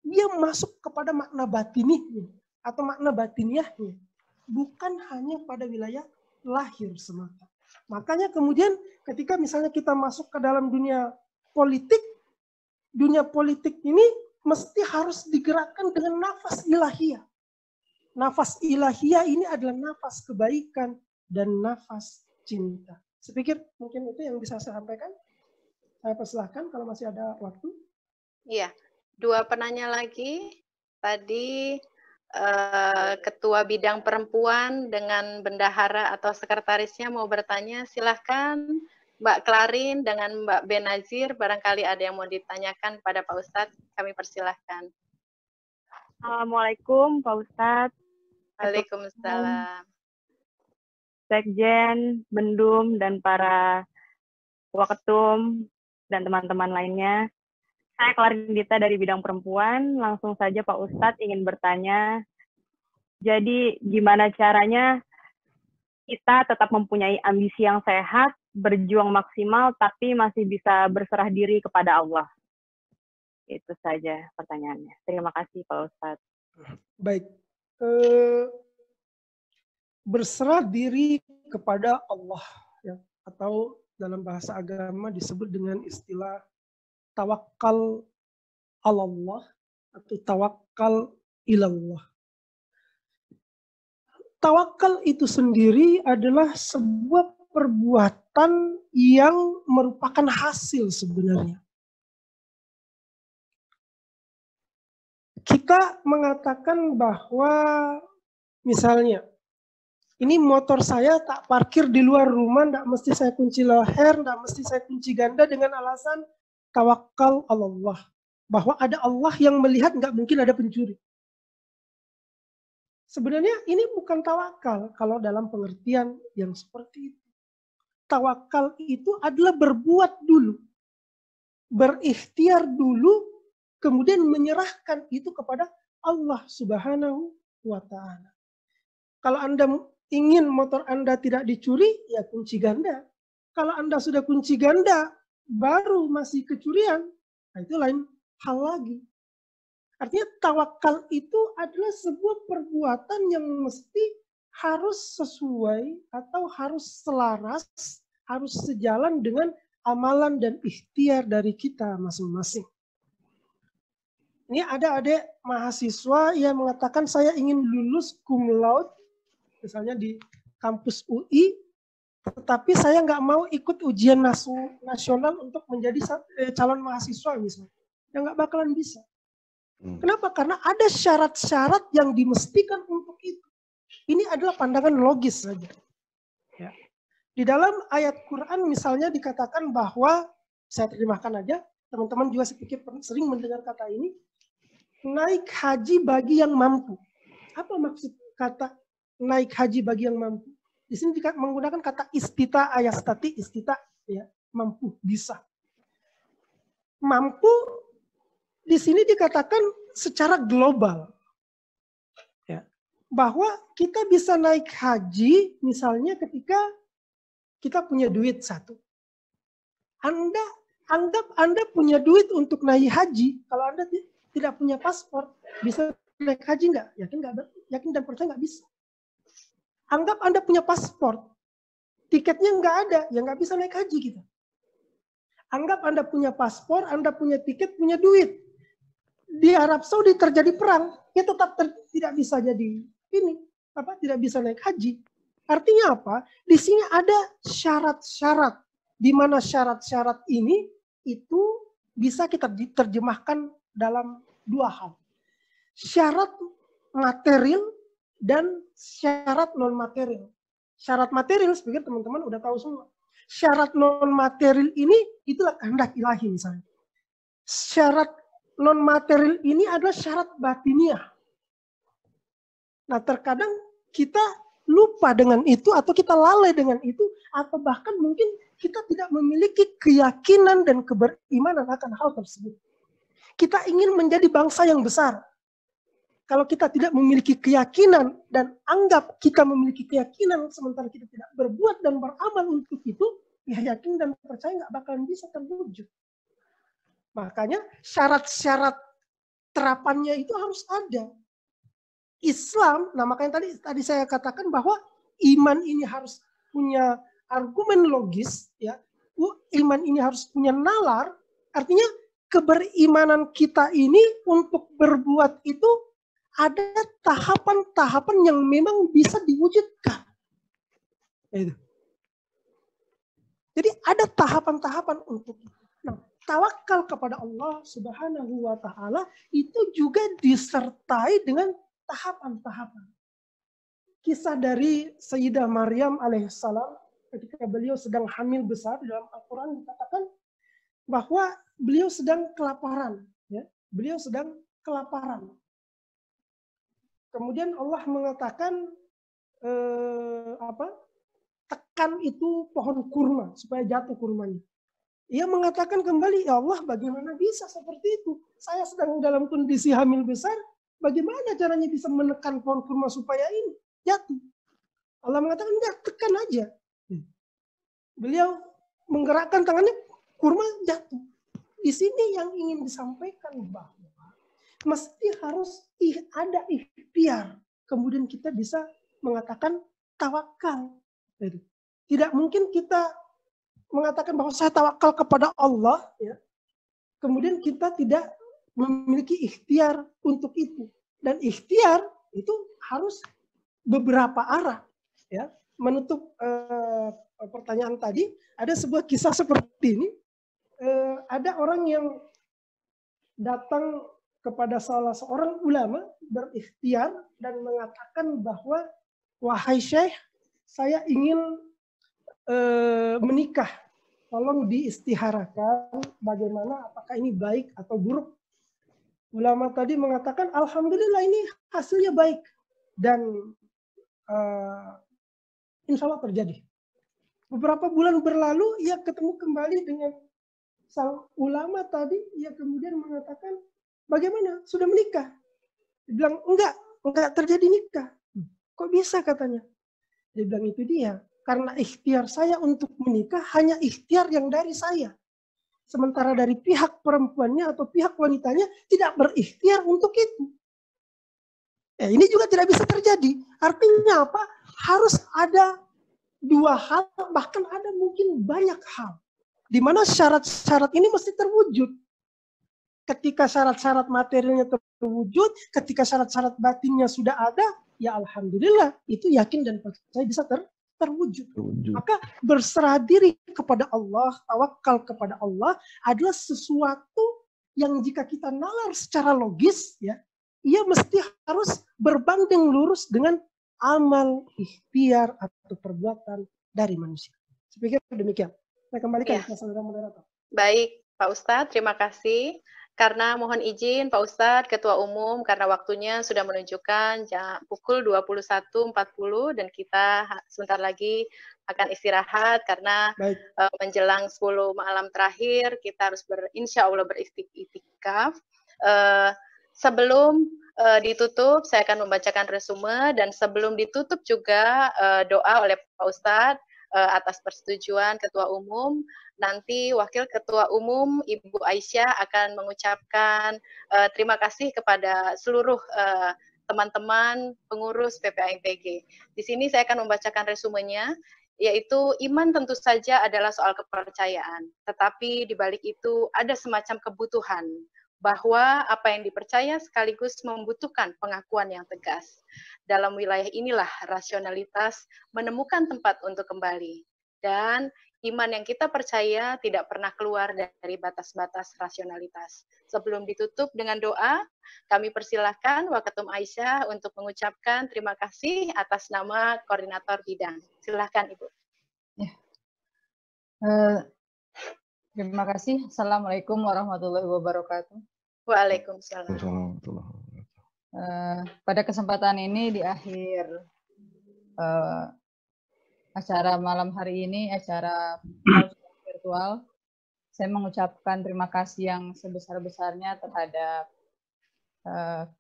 Dia masuk kepada makna batinihnya atau makna batiniahnya, bukan hanya pada wilayah lahir semata. Makanya kemudian ketika misalnya kita masuk ke dalam dunia politik ini mesti harus digerakkan dengan nafas ilahiyah. Nafas ilahiyah ini adalah nafas kebaikan dan nafas cinta. Saya pikir mungkin itu yang bisa saya sampaikan. Saya persilahkan kalau masih ada waktu. Iya, 2 penanya lagi. Tadi Ketua Bidang Perempuan dengan Bendahara atau Sekretarisnya mau bertanya. Silahkan Mbak Klarin dengan Mbak Benazir. Barangkali ada yang mau ditanyakan pada Pak Ustadz. Kami persilahkan. Assalamualaikum Pak Ustadz. Waalaikumsalam. Sekjen, Bendum, dan para Waketum dan teman-teman lainnya. Saya Klarin Dita dari Bidang Perempuan. Langsung saja Pak Ustadz ingin bertanya, jadi gimana caranya kita tetap mempunyai ambisi yang sehat, berjuang maksimal, tapi masih bisa berserah diri kepada Allah? Itu saja pertanyaannya. Terima kasih Pak Ustadz. Baik. Berserah diri kepada Allah, ya, atau dalam bahasa agama disebut dengan istilah tawakal Allah atau tawakal ilallah. Tawakal itu sendiri adalah sebuah perbuatan yang merupakan hasil sebenarnya. Kita mengatakan bahwa misalnya ini motor saya tak parkir di luar rumah, tidak mesti saya kunci leher, tidak mesti saya kunci ganda dengan alasan tawakal Allah. Bahwa ada Allah yang melihat, nggak mungkin ada pencuri. Sebenarnya ini bukan tawakal kalau dalam pengertian yang seperti itu. Tawakal itu adalah berbuat dulu. Berikhtiar dulu, kemudian menyerahkan itu kepada Allah Subhanahu wa Ta'ala. Kalau Anda ingin motor Anda tidak dicuri, ya kunci ganda. Kalau Anda sudah kunci ganda, baru masih kecurian, nah itu lain hal lagi. Artinya tawakal itu adalah sebuah perbuatan yang mesti harus sesuai atau harus selaras, harus sejalan dengan amalan dan ikhtiar dari kita masing-masing. Ini ada adik mahasiswa yang mengatakan saya ingin lulus cum laude, misalnya di kampus UI, tetapi saya nggak mau ikut ujian nasional untuk menjadi calon mahasiswa misalnya. Ya nggak bakalan bisa. Kenapa? Karena ada syarat-syarat yang dimestikan untuk itu. Ini adalah pandangan logis saja. Ya. Di dalam ayat Quran misalnya dikatakan bahwa, saya terjemahkan aja, teman-teman juga saya pikir sering mendengar kata ini, naik haji bagi yang mampu. Apa maksud kata naik haji bagi yang mampu? Di sini menggunakan kata istita ayastati, istita, ya, mampu, bisa. Mampu di sini dikatakan secara global, ya, bahwa kita bisa naik haji misalnya ketika kita punya duit satu. Anggap Anda punya duit untuk naik haji, kalau Anda tidak punya paspor, bisa naik haji nggak? Yakin dan percaya nggak bisa. Anggap Anda punya paspor, tiketnya nggak ada, ya nggak bisa naik haji kita. Anggap Anda punya paspor, Anda punya tiket, punya duit. Di Arab Saudi terjadi perang, ya tetap tidak bisa jadi tidak bisa naik haji. Artinya apa? Di sini ada syarat-syarat, di mana syarat-syarat ini itu bisa kita diterjemahkan dalam 2 hal. Syarat material dan syarat non material. Syarat material, sebagai teman-teman udah tahu semua. Syarat non material ini itulah kehendak ilahi misalnya. Syarat non material ini adalah syarat batiniah. Nah, terkadang kita lupa dengan itu atau kita lalai dengan itu, atau bahkan mungkin kita tidak memiliki keyakinan dan keberimanan akan hal tersebut. Kita ingin menjadi bangsa yang besar. Kalau kita tidak memiliki keyakinan dan anggap kita memiliki keyakinan sementara kita tidak berbuat dan beramal untuk itu, ya yakin dan percaya nggak bakalan bisa terwujud. Makanya syarat-syarat terapannya itu harus ada. Islam, nah makanya tadi saya katakan bahwa iman ini harus punya argumen logis, ya. Iman ini harus punya nalar, artinya keberimanan kita ini untuk berbuat itu ada tahapan-tahapan yang memang bisa diwujudkan. Itu. Jadi ada tahapan-tahapan untuk itu. Nah, tawakal kepada Allah Subhanahu wa Ta'ala itu juga disertai dengan tahapan-tahapan. Kisah dari Sayyidah Maryam alaihissalam ketika beliau sedang hamil besar, dalam Al-Quran dikatakan bahwa beliau sedang kelaparan. Ya. Beliau sedang kelaparan. Kemudian Allah mengatakan tekan itu pohon kurma supaya jatuh kurmanya. Ia mengatakan kembali, ya Allah, bagaimana bisa seperti itu? Saya sedang dalam kondisi hamil besar, bagaimana caranya bisa menekan pohon kurma supaya ini jatuh? Allah mengatakan, enggak, tekan aja. Beliau menggerakkan tangannya, kurma jatuh. Di sini yang ingin disampaikan bahwa mesti harus ada ikhtiar. Kemudian kita bisa mengatakan tawakal. Tidak mungkin kita mengatakan bahwa saya tawakal kepada Allah, ya. Kemudian kita tidak memiliki ikhtiar untuk itu. Dan ikhtiar itu harus beberapa arah, ya. Menutup pertanyaan tadi, ada sebuah kisah seperti ini. Ada orang yang datang kepada salah seorang ulama berikhtiar dan mengatakan bahwa, wahai Syekh, saya ingin menikah. Tolong diistiharakan bagaimana, apakah ini baik atau buruk. Ulama tadi mengatakan, alhamdulillah ini hasilnya baik. Dan insya Allah terjadi. Beberapa bulan berlalu, ia ketemu kembali dengan sang ulama tadi. Ia kemudian mengatakan, bagaimana? Sudah menikah? Dia bilang, enggak terjadi nikah. Kok bisa katanya? Dia bilang, itu dia. Karena ikhtiar saya untuk menikah hanya ikhtiar yang dari saya. Sementara dari pihak perempuannya atau pihak wanitanya tidak berikhtiar untuk itu. Ini juga tidak bisa terjadi. Artinya apa? Harus ada dua hal, bahkan ada mungkin banyak hal. Di mana syarat-syarat ini mesti terwujud. Ketika syarat-syarat materialnya terwujud, ketika syarat-syarat batinnya sudah ada, ya alhamdulillah, itu yakin dan percaya bisa terwujud. Maka berserah diri kepada Allah, tawakal kepada Allah adalah sesuatu yang jika kita nalar secara logis, ya, ia mesti harus berbanding lurus dengan amal, ikhtiar atau perbuatan dari manusia. Saya pikir demikian. Saya kembalikan ke saudara moderator. Baik, Pak Ustadz, terima kasih. Karena mohon izin Pak Ustadz, Ketua Umum, karena waktunya sudah menunjukkan pukul 21.40 dan kita sebentar lagi akan istirahat karena menjelang 10 malam terakhir kita harus insya Allah beritikaf. Sebelum ditutup, saya akan membacakan resume dan sebelum ditutup juga doa oleh Pak Ustadz atas persetujuan Ketua Umum. Nanti Wakil Ketua Umum Ibu Aisyah akan mengucapkan terima kasih kepada seluruh teman-teman pengurus PPAMPG. Di sini saya akan membacakan resumenya, yaitu iman tentu saja adalah soal kepercayaan, tetapi di balik itu ada semacam kebutuhan bahwa apa yang dipercaya sekaligus membutuhkan pengakuan yang tegas. Dalam wilayah inilah rasionalitas menemukan tempat untuk kembali. Dan iman yang kita percaya tidak pernah keluar dari batas-batas rasionalitas. Sebelum ditutup dengan doa, kami persilahkan Waketum Aisyah untuk mengucapkan terima kasih atas nama koordinator bidang. Silahkan Ibu. Ya. Terima kasih. Assalamualaikum warahmatullahi wabarakatuh. Waalaikumsalam. Pada kesempatan ini di akhir acara malam hari ini, acara virtual, saya mengucapkan terima kasih yang sebesar-besarnya terhadap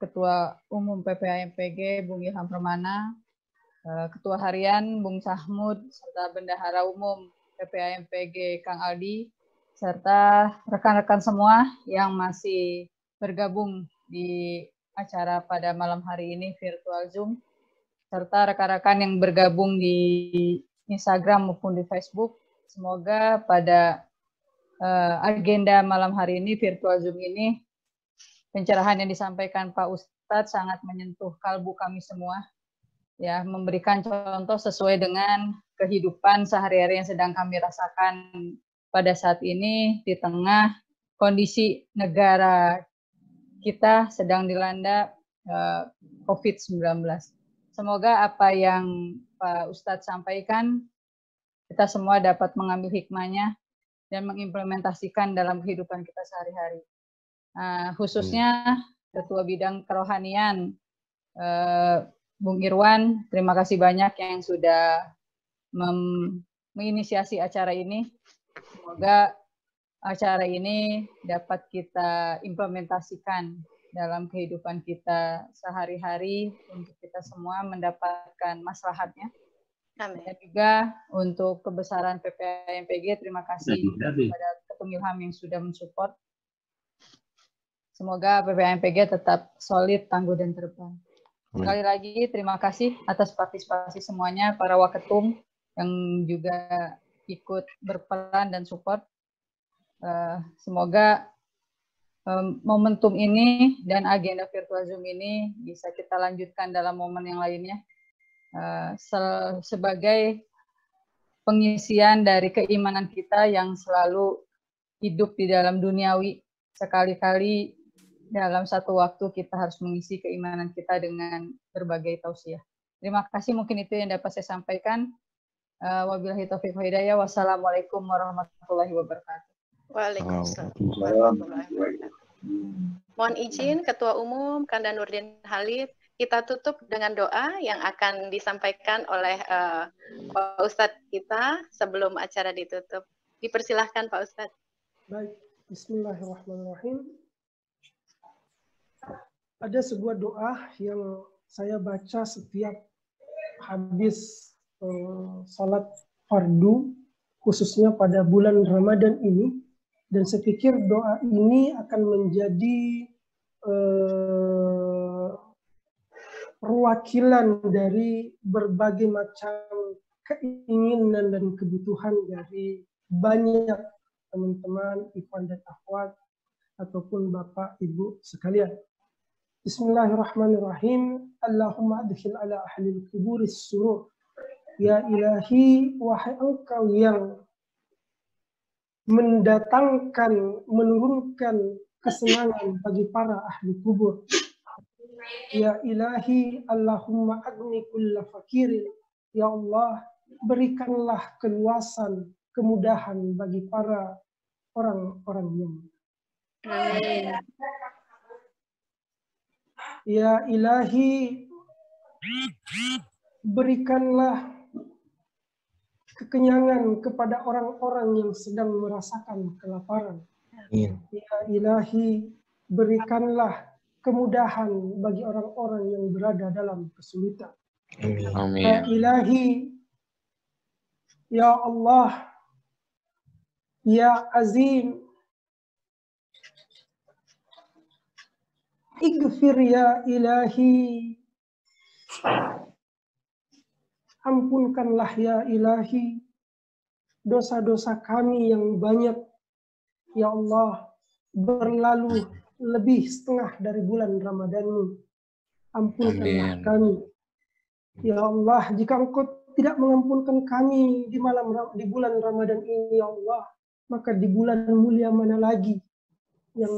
Ketua Umum PPAMPG Bung Ilham Permana, Ketua Harian Bung Sahmud, serta Bendahara Umum PPAMPG Kang Aldi, serta rekan-rekan semua yang masih bergabung di acara pada malam hari ini virtual Zoom, serta rekan-rekan yang bergabung di Instagram maupun di Facebook. Semoga pada agenda malam hari ini virtual Zoom ini pencerahan yang disampaikan Pak Ustadz sangat menyentuh kalbu kami semua, ya, memberikan contoh sesuai dengan kehidupan sehari-hari yang sedang kami rasakan pada saat ini di tengah kondisi negara kita sedang dilanda COVID-19. Semoga apa yang Pak Ustadz sampaikan kita semua dapat mengambil hikmahnya dan mengimplementasikan dalam kehidupan kita sehari-hari. Khususnya Ketua Bidang Kerohanian, Bung Irwan, terima kasih banyak yang sudah menginisiasi acara ini. Semoga acara ini dapat kita implementasikan dalam kehidupan kita sehari-hari untuk kita semua mendapatkan maslahatnya. Dan juga untuk kebesaran PPA-MPG, terima kasih kepada Ketum Ilham yang sudah mensupport. Semoga PPA-MPG tetap solid, tangguh, dan terdepan. Sekali lagi terima kasih atas partisipasi semuanya, para waketum yang juga ikut berperan dan support. Semoga momentum ini dan agenda virtual Zoom ini bisa kita lanjutkan dalam momen yang lainnya sebagai pengisian dari keimanan kita yang selalu hidup di dalam duniawi. Sekali-kali dalam satu waktu kita harus mengisi keimanan kita dengan berbagai tausiah. Terima kasih, mungkin itu yang dapat saya sampaikan. Wabillahi taufiq wal hidayah. Wassalamualaikum warahmatullahi wabarakatuh. Waalaikumsalam warahmatullahi wabarakatuh. Mohon izin Ketua Umum Kanda Nurdin Halid, kita tutup dengan doa yang akan disampaikan oleh Pak Ustadz kita sebelum acara ditutup. Dipersilahkan Pak Ustadz. Baik, bismillahirrahmanirrahim. Ada sebuah doa yang saya baca setiap habis salat fardu, khususnya pada bulan Ramadan ini, dan saya pikir doa ini akan menjadi perwakilan dari berbagai macam keinginan dan kebutuhan dari banyak teman-teman, ikhwan dan akhwat, ataupun Bapak Ibu sekalian. Bismillahirrahmanirrahim. Allahumma adkhil ala ahlil kuburis surur. Ya ilahi, wahai engkau yang menurunkan kesenangan bagi para ahli kubur. Ya ilahi, Allahumma agni kulla fakirin. Ya Allah, berikanlah keluasan, kemudahan bagi para orang-orang yang. Amin. Ya ilahi, berikanlah kekenyangan kepada orang-orang yang sedang merasakan kelaparan. Ya ilahi, berikanlah kemudahan bagi orang-orang yang berada dalam kesulitan. Amin. Ya ilahi, ya Allah, ya azim, ighfir ya ilahi, ampunkanlah ya ilahi dosa-dosa kami yang banyak. Ya Allah, berlalu lebih setengah dari bulan Ramadan-Mu. Ampunkanlah kami. Ya Allah, jika Engkau tidak mengampunkan kami di bulan Ramadan ini, ya Allah, maka di bulan mulia mana lagi yang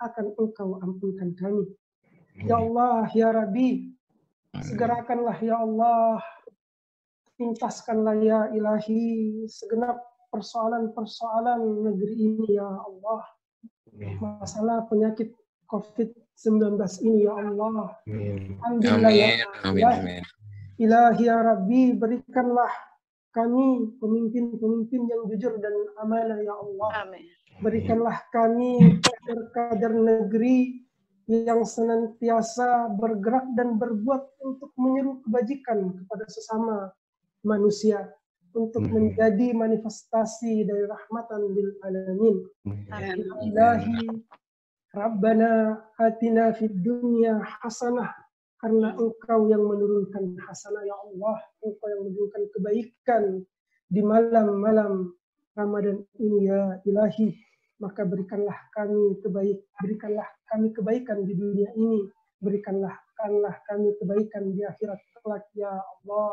akan Engkau ampunkan kami. Ya Allah, ya Rabbi, segerakanlah ya Allah, tuntaskanlah ya ilahi segenap persoalan-persoalan negeri ini ya Allah. Masalah penyakit COVID-19 ini ya Allah. Alhamdulillah ya Allah. Ilahi ya Rabbi, berikanlah kami pemimpin-pemimpin yang jujur dan amanah ya Allah. Amin. Berikanlah kami kader-kader negeri yang senantiasa bergerak dan berbuat untuk menyeru kebajikan kepada sesama manusia. untuk menjadi manifestasi dari rahmatan lil alamin. Ilahi Rabbana atina fid dunya hasanah, karena Engkau yang menurunkan hasanah ya Allah, Engkau yang menurunkan kebaikan di malam-malam Ramadan ini ya Ilahi, maka berikanlah kami kebaikan di dunia ini, berikanlah kami kebaikan di akhirat kelak ya Allah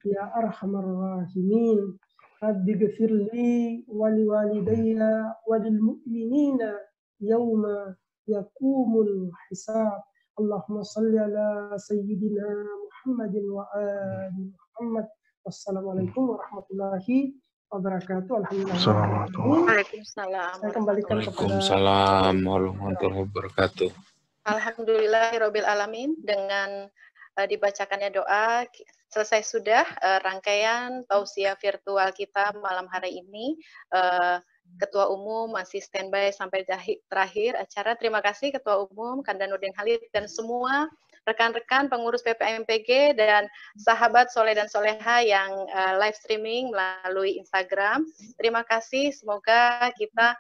ya Arhamar Rahimin. Rabbi ghfirli wa liwalidayya wa lil mu'minina yauma yaqumul hisab. Allahumma salli ala sayyidina Muhammadin wa ali Muhammad. Wassalamualaikum warahmatullahi wabarakatuh. Alhamdulillah. Waalaikumsalam. Saya kembalikan kepada Waalaikumsalam warahmatullahi wabarakatuh. Alhamdulillahirabbil alamin. Dengan dibacakannya doa, selesai sudah rangkaian tausiah virtual kita malam hari ini. Ketua Umum masih standby sampai terakhir acara. Terima kasih Ketua Umum Kanda Nurdin Halid dan semua rekan-rekan pengurus PPMPG dan sahabat soleh dan soleha yang live streaming melalui Instagram. Terima kasih, semoga kita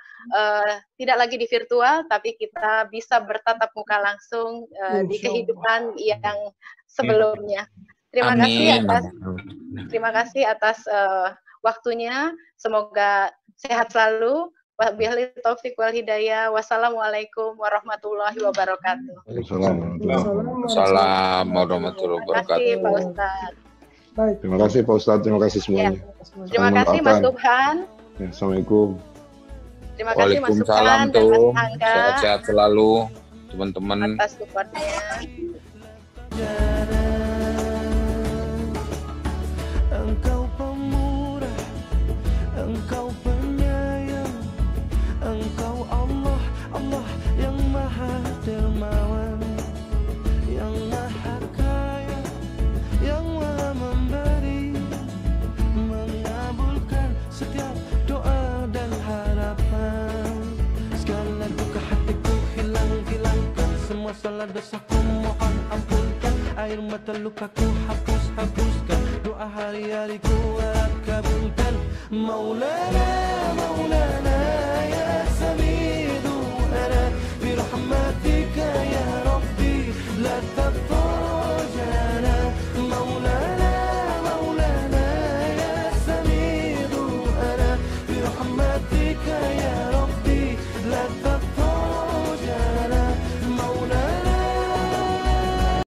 tidak lagi di virtual, tapi kita bisa bertatap muka langsung di kehidupan yang sebelumnya. Terima kasih atas waktunya, semoga sehat selalu. Wabillahi taufiq wal hidayah. Wassalamualaikum warahmatullahi wabarakatuh. Waalaikumsalam warahmatullahi wabarakatuh. Terima kasih Pak Ustadz. baik. Terima kasih Pak Ustadz, terima kasih semuanya. Terima kasih Mas Subhan. Ya, Assalamualaikum. Terima kasih Mas Subhan Waalaikumsalam dan Mas tuh. Angga Sehat-sehat selalu teman-teman. atas supportnya. Engkau pemurah, Engkau penyayang, Engkau Allah, Allah yang maha dermawan, yang maha kaya, yang maha memberi, mengabulkan setiap doa dan harapan. Segala duka hatiku hilangkan, semua salah dosaku mohon ampunkan, air mata lukaku hapuskan, doa hari-hariku kabulkan. Maulana, Maulana ya Samidu ana birahmatika ya Rabbi la tatrajana. Maulana, Maulana ya Samidu ana birahmatika ya